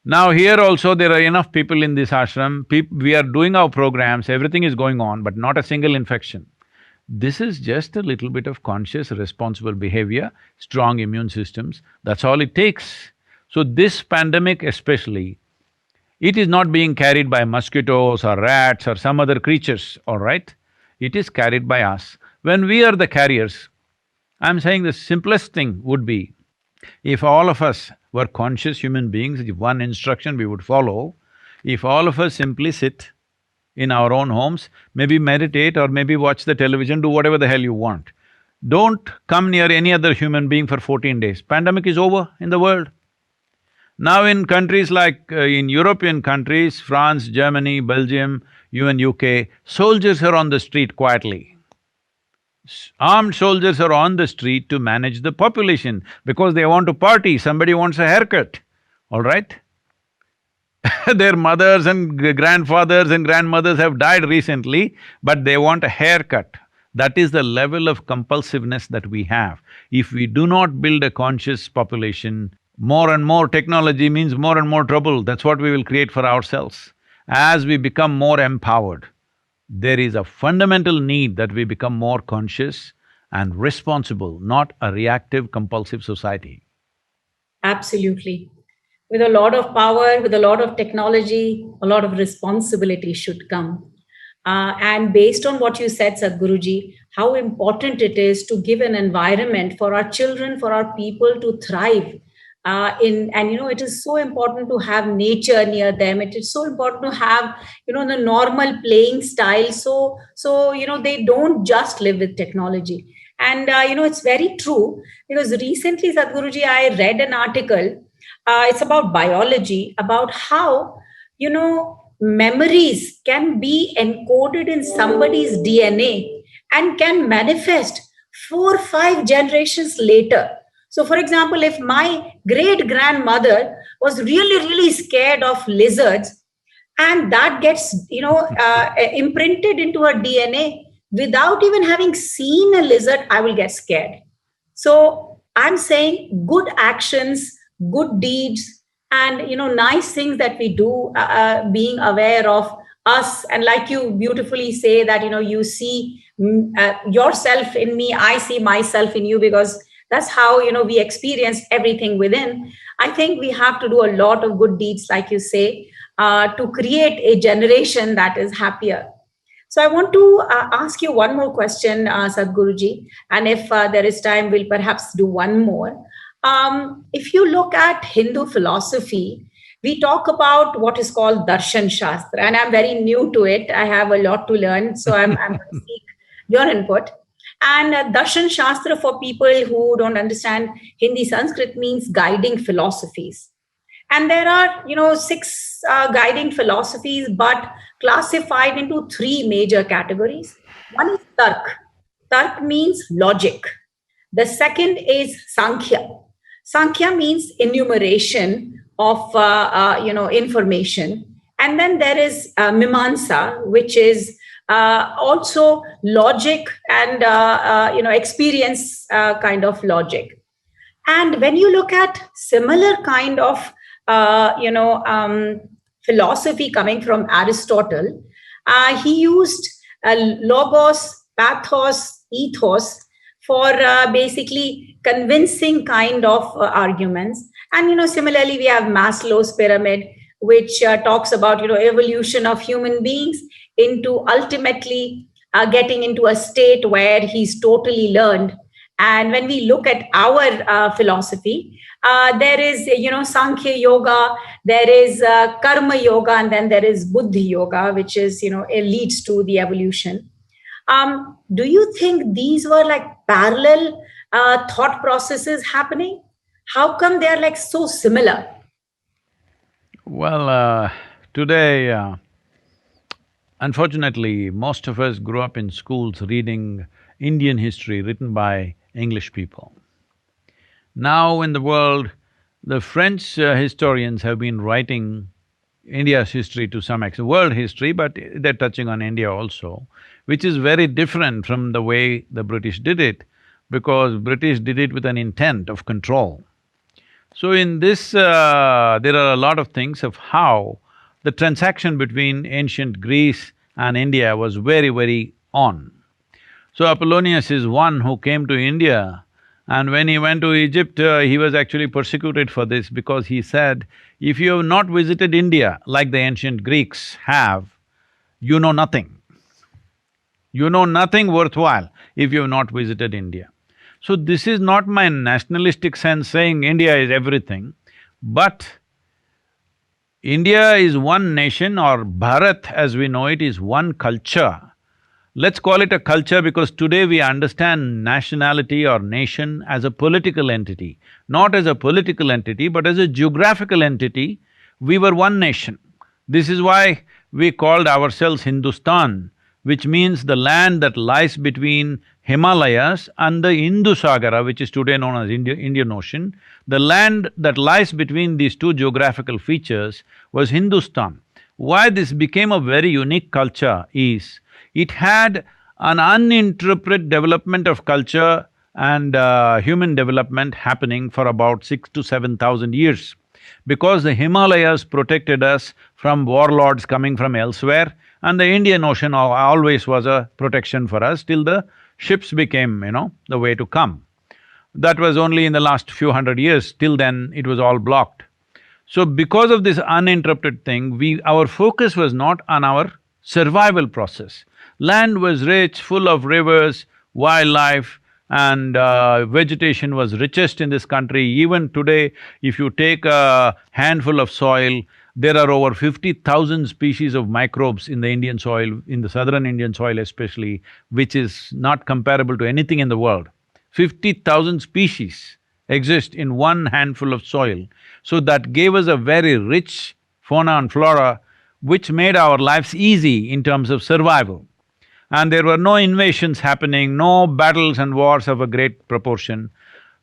Now here also there are enough people in this ashram, we are doing our programs, everything is going on, but not a single infection. This is just a little bit of conscious, responsible behavior, strong immune systems, that's all it takes. So this pandemic especially, it is not being carried by mosquitoes or rats or some other creatures, all right? It is carried by us. When we are the carriers, I'm saying the simplest thing would be, if all of us were conscious human beings, if one instruction we would follow, if all of us simply sit in our own homes, maybe meditate or maybe watch the television, do whatever the hell you want. Don't come near any other human being for 14 days. Pandemic is over in the world. Now in countries like in European countries, France, Germany, Belgium, even UK, soldiers are on the street quietly. Armed soldiers are on the street to manage the population because they want to party, somebody wants a haircut, all right? Their mothers and grandfathers and grandmothers have died recently, but they want a haircut. That is the level of compulsiveness that we have. If we do not build a conscious population, more and more technology means more and more trouble, that's what we will create for ourselves. As we become more empowered, there is a fundamental need that we become more conscious and responsible, not a reactive, compulsive society. Absolutely. With a lot of power, with a lot of technology, a lot of responsibility should come. And based on what you said, Sadhguruji, how important it is to give an environment for our children, for our people to thrive. And it is so important to have nature near them. It is so important to have the normal playing style. So they don't just live with technology. And it's very true, because recently, Sadhguruji, I read an article. It's about biology, about how memories can be encoded in somebody's DNA and can manifest 4 or 5 generations later. So, for example, if my great grandmother was really scared of lizards, and that gets imprinted into her DNA, without even having seen a lizard, I will get scared. So I'm saying good actions, good deeds, and nice things that we do, being aware of us. And like you beautifully say that you see yourself in me, I see myself in you, because that's how we experience everything within. I think we have to do a lot of good deeds, like you say, to create a generation that is happier. So I want to ask you one more question, Sadhguruji, and if there is time, we'll perhaps do one more. If you look at Hindu philosophy, we talk about what is called Darshan Shastra, and I'm very new to it. I have a lot to learn, so I'm going to seek your input. And Darshan Shastra, for people who don't understand Hindi, Sanskrit means guiding philosophies. And there are, 6 guiding philosophies, but classified into 3 major categories. One is Tark. Tark means logic. The second is Sankhya. Sankhya means enumeration of information, and then there is Mimamsa, which is also logic and experience kind of logic. And when you look at similar kind of philosophy coming from Aristotle, he used logos, pathos, ethos for basically convincing kind of arguments. And similarly, we have Maslow's pyramid, which talks about evolution of human beings into ultimately getting into a state where he's totally learned. And when we look at our philosophy, there is Sankhya Yoga, there is Karma Yoga, and then there is Buddhi Yoga, which is it leads to the evolution. Do you think these were like parallel thought processes happening? How come they are like so similar? Well, today, unfortunately, most of us grew up in schools reading Indian history written by English people. Now in the world, the French historians have been writing India's history to some extent, world history, but they're touching on India also, which is very different from the way the British did it, because British did it with an intent of control. So in this, there are a lot of things of how the transaction between ancient Greece and India was very, very on. So Apollonius is one who came to India, and when he went to Egypt, he was actually persecuted for this because he said, if you have not visited India like the ancient Greeks have, you know nothing. You know nothing worthwhile if you have not visited India. So this is not my nationalistic sense saying India is everything, but India is one nation, or Bharat as we know it is one culture. Let's call it a culture because today we understand nationality or nation as a political entity. Not as a political entity, but as a geographical entity, we were one nation. This is why we called ourselves Hindustan, which means the land that lies between Himalayas and the Indus-Sagara, which is today known as Indian Ocean. The land that lies between these two geographical features was Hindustan. Why this became a very unique culture is, it had an uninterrupted development of culture and human development happening for about 6 to 7,000 years. Because the Himalayas protected us from warlords coming from elsewhere, and the Indian Ocean always was a protection for us till the ships became, the way to come. That was only in the last few hundred years, till then it was all blocked. So because of this uninterrupted thing, our focus was not on our survival process. Land was rich, full of rivers, wildlife, and vegetation was richest in this country. Even today, if you take a handful of soil, there are over 50,000 species of microbes in the Indian soil, in the southern Indian soil especially, which is not comparable to anything in the world. 50,000 species exist in one handful of soil. So that gave us a very rich fauna and flora, which made our lives easy in terms of survival. And there were no invasions happening, no battles and wars of a great proportion.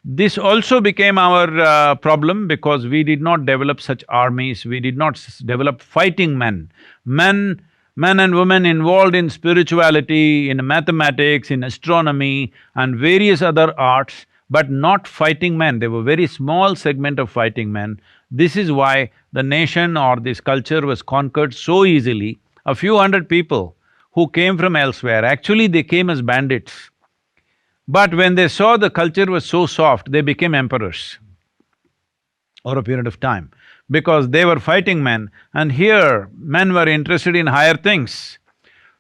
This also became our problem because we did not develop such armies, we did not develop fighting men. Men and women involved in spirituality, in mathematics, in astronomy and various other arts, but not fighting men. They were very small segment of fighting men. This is why the nation or this culture was conquered so easily. A few hundred people who came from elsewhere, actually they came as bandits. But when they saw the culture was so soft, they became emperors over a period of time, because they were fighting men, and here men were interested in higher things.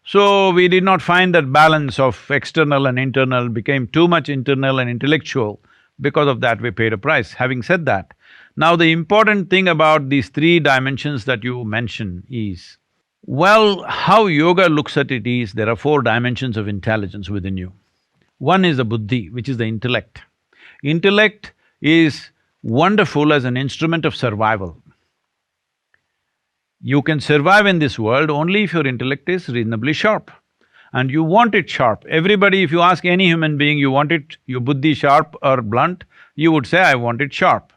So we did not find that balance of external and internal, became too much internal and intellectual. Because of that, we paid a price. Having said that, now the important thing about these three dimensions that you mentioned is, well, how yoga looks at it is, there are four dimensions of intelligence within you. One is the buddhi, which is the intellect. Intellect is wonderful as an instrument of survival. You can survive in this world only if your intellect is reasonably sharp. and you want it sharp. Everybody, if you ask any human being, you want it, your buddhi sharp or blunt, you would say, I want it sharp.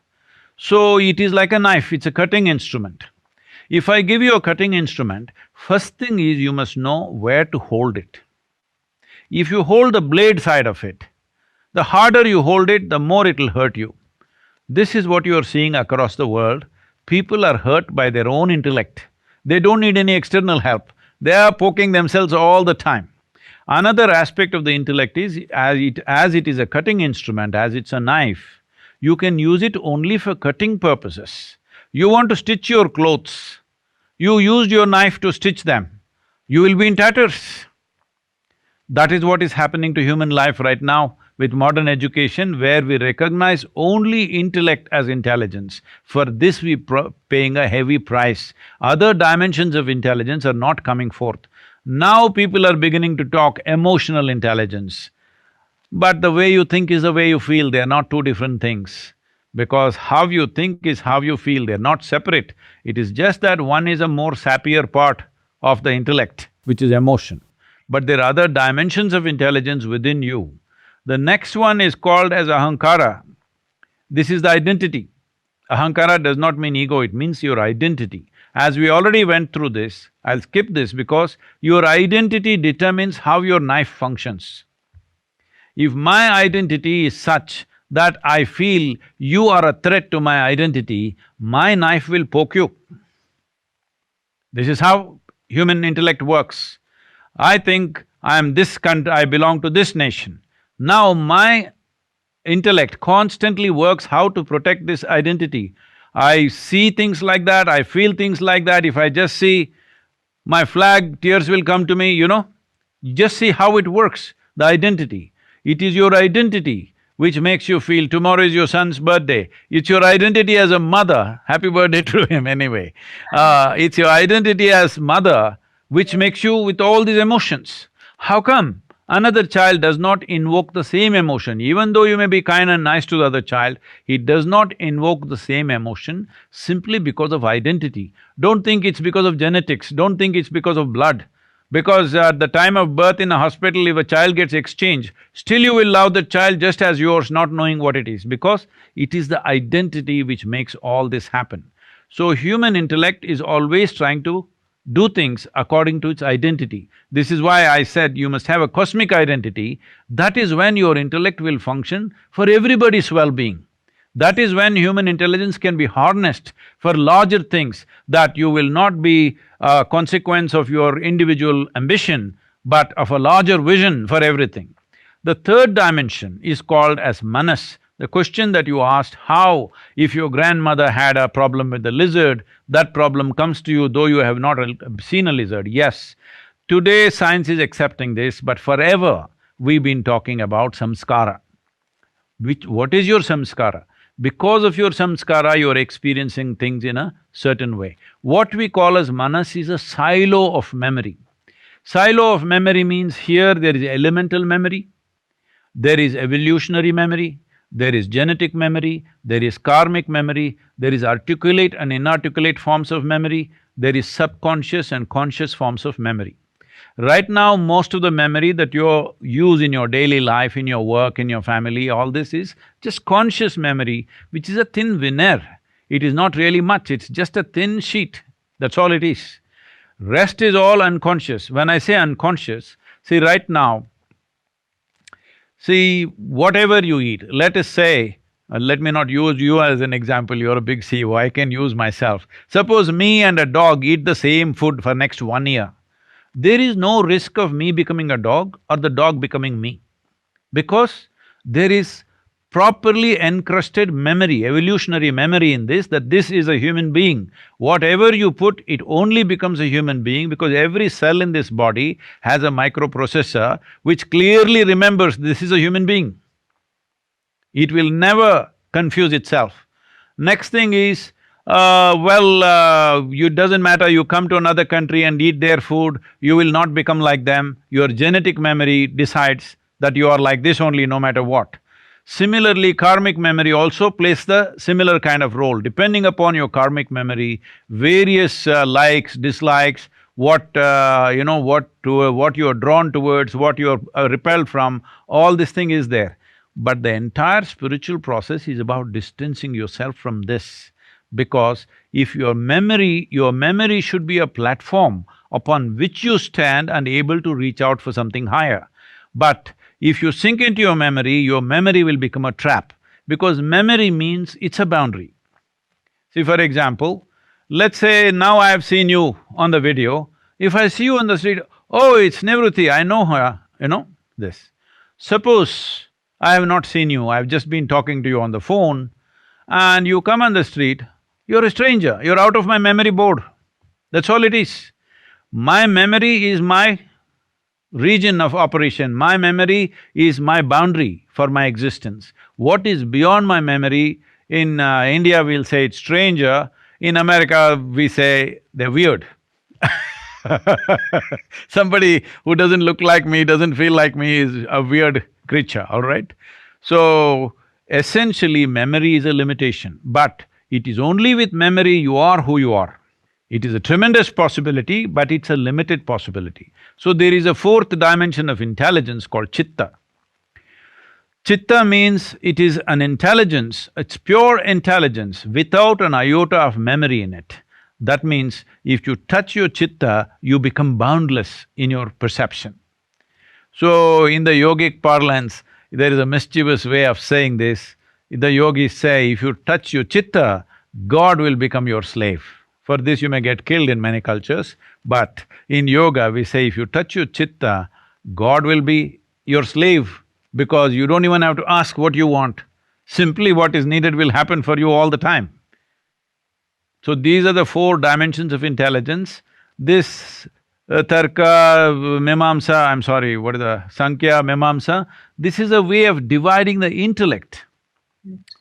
So it is like a knife, it's a cutting instrument. If I give you a cutting instrument, first thing is you must know where to hold it. If you hold the blade side of it, the harder you hold it, the more it'll hurt you. This is what you are seeing across the world. People are hurt by their own intellect. They don't need any external help. They are poking themselves all the time. Another aspect of the intellect is, as it is a cutting instrument, as it's a knife, you can use it only for cutting purposes. You want to stitch your clothes, you used your knife to stitch them, you will be in tatters. That is what is happening to human life right now with modern education, where we recognize only intellect as intelligence. For this we paying a heavy price. Other dimensions of intelligence are not coming forth. Now people are beginning to talk emotional intelligence. But the way you think is the way you feel, they are not two different things. Because how you think is how you feel, they're not separate. It is just that one is a more sappier part of the intellect, which is emotion. But there are other dimensions of intelligence within you. The next one is called as ahankara. This is the identity. Ahankara does not mean ego, it means your identity. As we already went through this, I'll skip this because your identity determines how your knife functions. If my identity is such that I feel you are a threat to my identity, my knife will poke you. This is how human intellect works. I think I am this country, I belong to this nation. Now my intellect constantly works how to protect this identity. I see things like that, I feel things like that. If I just see my flag, tears will come to me, you know. Just see how it works, the identity. It is your identity which makes you feel tomorrow is your son's birthday. It's your identity as a mother, happy birthday to him anyway. It's your identity as mother which makes you with all these emotions. How come? Another child does not invoke the same emotion. Even though you may be kind and nice to the other child, he does not invoke the same emotion simply because of identity. Don't think it's because of genetics, don't think it's because of blood. Because at the time of birth in a hospital, if a child gets exchanged, still you will love the child just as yours, not knowing what it is, because it is the identity which makes all this happen. So human intellect is always trying to do things according to its identity. This is why I said you must have a cosmic identity. That is when your intellect will function for everybody's well-being. That is when human intelligence can be harnessed for larger things, that you will not be a consequence of your individual ambition, but of a larger vision for everything. The third dimension is called as manas. The question that you asked, how if your grandmother had a problem with the lizard, that problem comes to you though you have not seen a lizard. Yes, today science is accepting this, but forever we've been talking about samskara. What is your samskara? Because of your samskara, you're experiencing things in a certain way. What we call as manas is a silo of memory. Silo of memory means here there is elemental memory, there is evolutionary memory, there is genetic memory, there is karmic memory, there is articulate and inarticulate forms of memory, there is subconscious and conscious forms of memory. Right now, most of the memory that you use in your daily life, in your work, in your family, all this is just conscious memory, which is a thin veneer. It is not really much, it's just a thin sheet, that's all it is. Rest is all unconscious. When I say unconscious, see right now, see whatever you eat, let us say, let me not use you as an example, you're a big CEO, I can use myself. Suppose me and a dog eat the same food for next 1 year. There is no risk of me becoming a dog or the dog becoming me, because there is properly encrusted memory, evolutionary memory in this, that this is a human being. Whatever you put, it only becomes a human being, because every cell in this body has a microprocessor which clearly remembers this is a human being. It will never confuse itself. Next thing is, it doesn't matter, you come to another country and eat their food, you will not become like them. Your genetic memory decides that you are like this only no matter what. Similarly, karmic memory also plays the similar kind of role. Depending upon your karmic memory, various likes, dislikes, what you are drawn towards, what you are repelled from, all this thing is there. But the entire spiritual process is about distancing yourself from this. Because if your memory should be a platform upon which you stand and able to reach out for something higher. But if you sink into your memory will become a trap, because memory means it's a boundary. See, for example, let's say now I have seen you on the video. If I see you on the street, oh, it's Nivruti, I know her, this. Suppose I have not seen you, I've just been talking to you on the phone, and you come on the street, you're a stranger, you're out of my memory board. That's all it is. My memory is my region of operation, my memory is my boundary for my existence. What is beyond my memory, in India we'll say it's stranger, in America we say they're weird. Somebody who doesn't look like me, doesn't feel like me is a weird creature, all right? So, essentially memory is a limitation, but it is only with memory you are who you are. It is a tremendous possibility, but it's a limited possibility. So there is a fourth dimension of intelligence called chitta. Chitta means it is an intelligence, it's pure intelligence without an iota of memory in it. That means if you touch your chitta, you become boundless in your perception. So in the yogic parlance, there is a mischievous way of saying this. The yogis say, if you touch your chitta, God will become your slave. For this you may get killed in many cultures, but in yoga we say if you touch your chitta, God will be your slave, because you don't even have to ask what you want. Simply what is needed will happen for you all the time. So these are the four dimensions of intelligence. This Tarka, Mimamsa, I'm sorry, what is the Sankhya, Mimamsa, this is a way of dividing the intellect.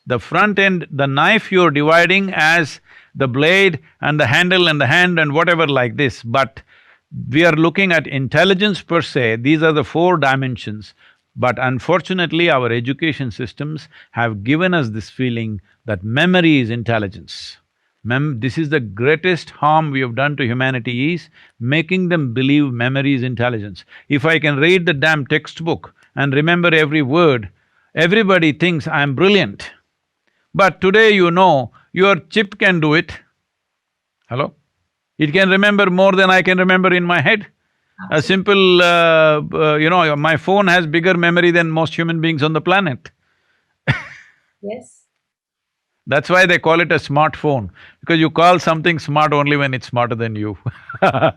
The front end, the knife you're dividing as the blade and the handle and the hand and whatever like this, but we are looking at intelligence per se, these are the four dimensions. But unfortunately, our education systems have given us this feeling that memory is intelligence. This is the greatest harm we have done to humanity, is making them believe memory is intelligence. If I can read the damn textbook and remember every word, everybody thinks I'm brilliant. But today your chip can do it. Hello? It can remember more than I can remember in my head. A simple, my phone has bigger memory than most human beings on the planet. Yes. That's why they call it a smartphone, because you call something smart only when it's smarter than you. Very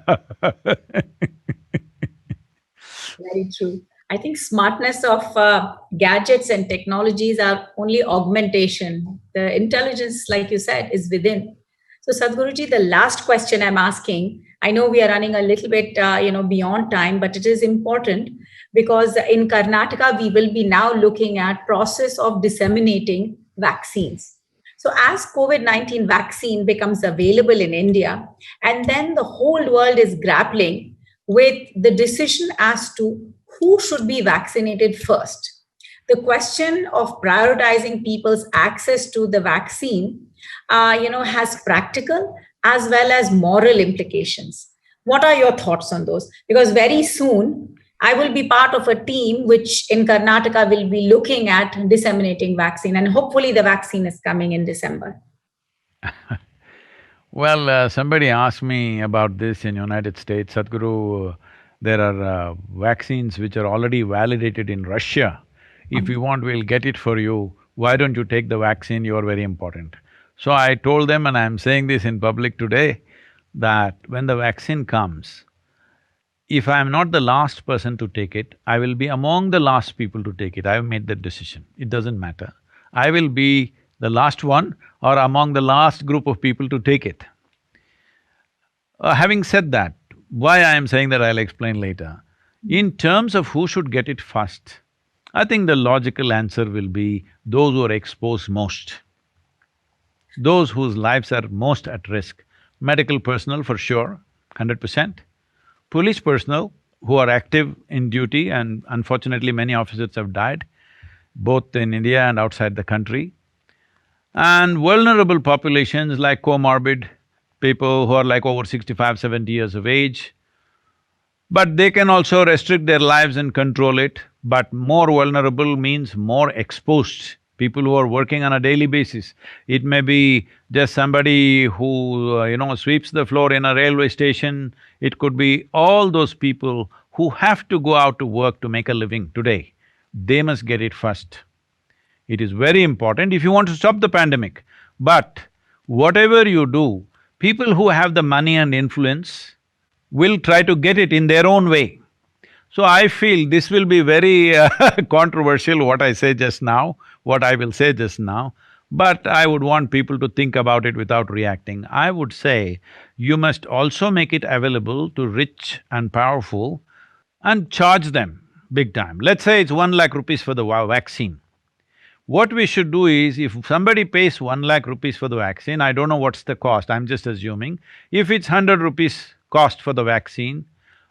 true. I think smartness of gadgets and technologies are only augmentation. The intelligence, like you said, is within. So Sadhguruji, the last question I'm asking, I know we are running a little bit, beyond time, but it is important because in Karnataka, we will be now looking at process of disseminating vaccines. So as COVID-19 vaccine becomes available in India, and then the whole world is grappling with the decision as to who should be vaccinated first. The question of prioritizing people's access to the vaccine, has practical as well as moral implications. What are your thoughts on those? Because very soon, I will be part of a team which in Karnataka will be looking at disseminating vaccine, and hopefully the vaccine is coming in December. Well, somebody asked me about this in United States, Sadhguru, there are vaccines which are already validated in Russia. If you want, we'll get it for you. Why don't you take the vaccine? You're very important. So I told them, and I'm saying this in public today, that when the vaccine comes, if I'm not the last person to take it, I will be among the last people to take it. I've made that decision, it doesn't matter. I will be the last one or among the last group of people to take it. Having said that, why I am saying that I'll explain later. In terms of who should get it first, I think the logical answer will be those who are exposed most, those whose lives are most at risk. Medical personnel for sure, 100%. Police personnel who are active in duty, and unfortunately many officers have died, both in India and outside the country. And vulnerable populations like comorbid, people who are like over 65, 70 years of age. But they can also restrict their lives and control it. But more vulnerable means more exposed. People who are working on a daily basis. It may be just somebody who, sweeps the floor in a railway station. It could be all those people who have to go out to work to make a living today. They must get it first. It is very important if you want to stop the pandemic. But whatever you do, people who have the money and influence will try to get it in their own way. So I feel this will be very controversial what I say just now, what I will say just now, but I would want people to think about it without reacting. I would say you must also make it available to rich and powerful and charge them big time. Let's say it's 1 lakh rupees for the vaccine. What we should do is, if somebody pays 1 lakh rupees for the vaccine, I don't know what's the cost, I'm just assuming, if it's 100 rupees cost for the vaccine,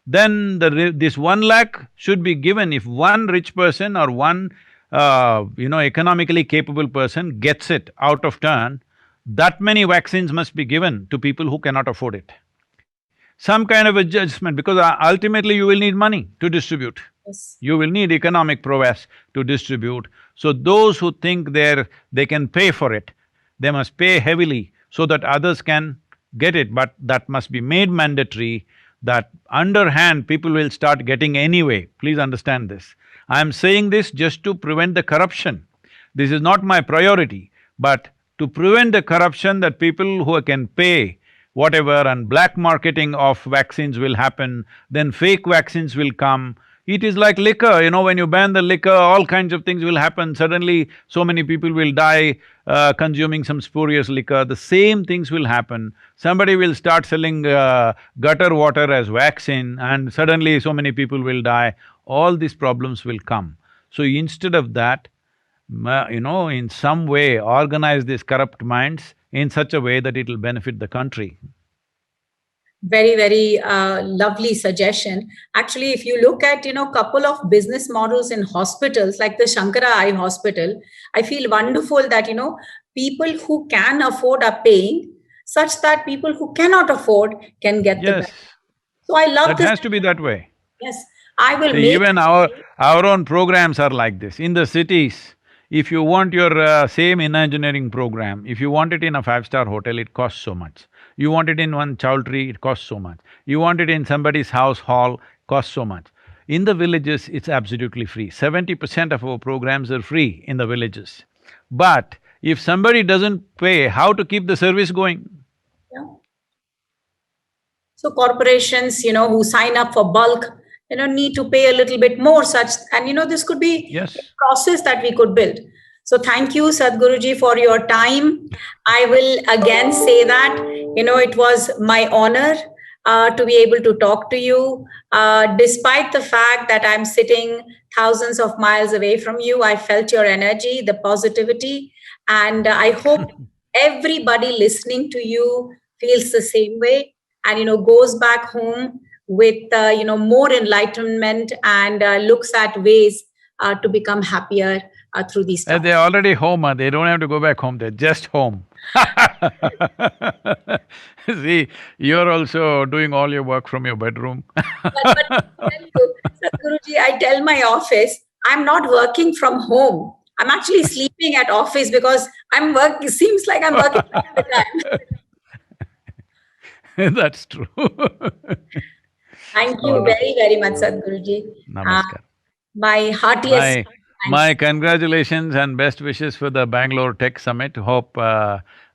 then this 1 lakh should be given. If one rich person or one, economically capable person gets it out of turn, that many vaccines must be given to people who cannot afford it. Some kind of adjustment, because ultimately you will need money to distribute. Yes. You will need economic prowess to distribute. So those who think they can pay for it, they must pay heavily so that others can get it, but that must be made mandatory, that underhand people will start getting anyway. Please understand this. I am saying this just to prevent the corruption. This is not my priority, but to prevent the corruption, that people who can pay whatever, and black marketing of vaccines will happen, then fake vaccines will come. It is like liquor, when you ban the liquor, all kinds of things will happen. Suddenly, so many people will die consuming some spurious liquor. The same things will happen. Somebody will start selling gutter water as vaccine, and suddenly so many people will die. All these problems will come. So instead of that, in some way organize these corrupt minds in such a way that it'll benefit the country. Very, very lovely suggestion. Actually, if you look at, couple of business models in hospitals, like the Shankara Eye Hospital, I feel wonderful that, people who can afford are paying, such that people who cannot afford can get the Yes, benefit. So I love that this. has to be that way. Yes, I will See, make… even our own programs are like this. In the cities, if you want your same in engineering program, if you want it in a five-star hotel, it costs so much. You want it in one chowdhury, it costs so much. You want it in somebody's house hall, costs so much. In the villages, it's absolutely free. 70% of our programs are free in the villages. But if somebody doesn't pay, how to keep the service going? Yeah. So corporations, who sign up for bulk, need to pay a little bit more such… and, this could be Yes. a process that we could build. So thank you, Sadhguruji, for your time. I will again say that, it was my honor to be able to talk to you. Despite the fact that I'm sitting thousands of miles away from you, I felt your energy, the positivity, and I hope everybody listening to you feels the same way, and, goes back home with, more enlightenment, and looks at ways to become happier through these times. They're already home, they don't have to go back home, they're just home. See, you're also doing all your work from your bedroom. But tell you, Sadhguruji, I tell my office, I'm not working from home. I'm actually sleeping at office because I'm working… seems like I'm working all the time. That's true. Thank you very, very much, Sadhguruji. Namaskar. My heartiest… My congratulations and best wishes for the Bangalore Tech Summit. Hope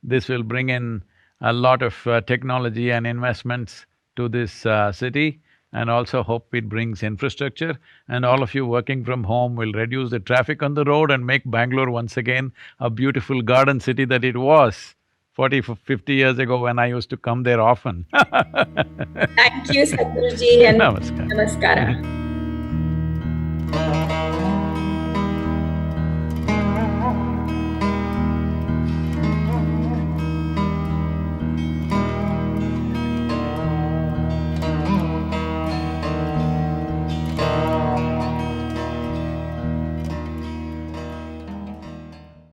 this will bring in a lot of technology and investments to this city, and also hope it brings infrastructure, and all of you working from home will reduce the traffic on the road and make Bangalore once again a beautiful garden city that it was 40–50 years ago when I used to come there often. Thank you, Sadhguruji, and Namaskar. namaskara.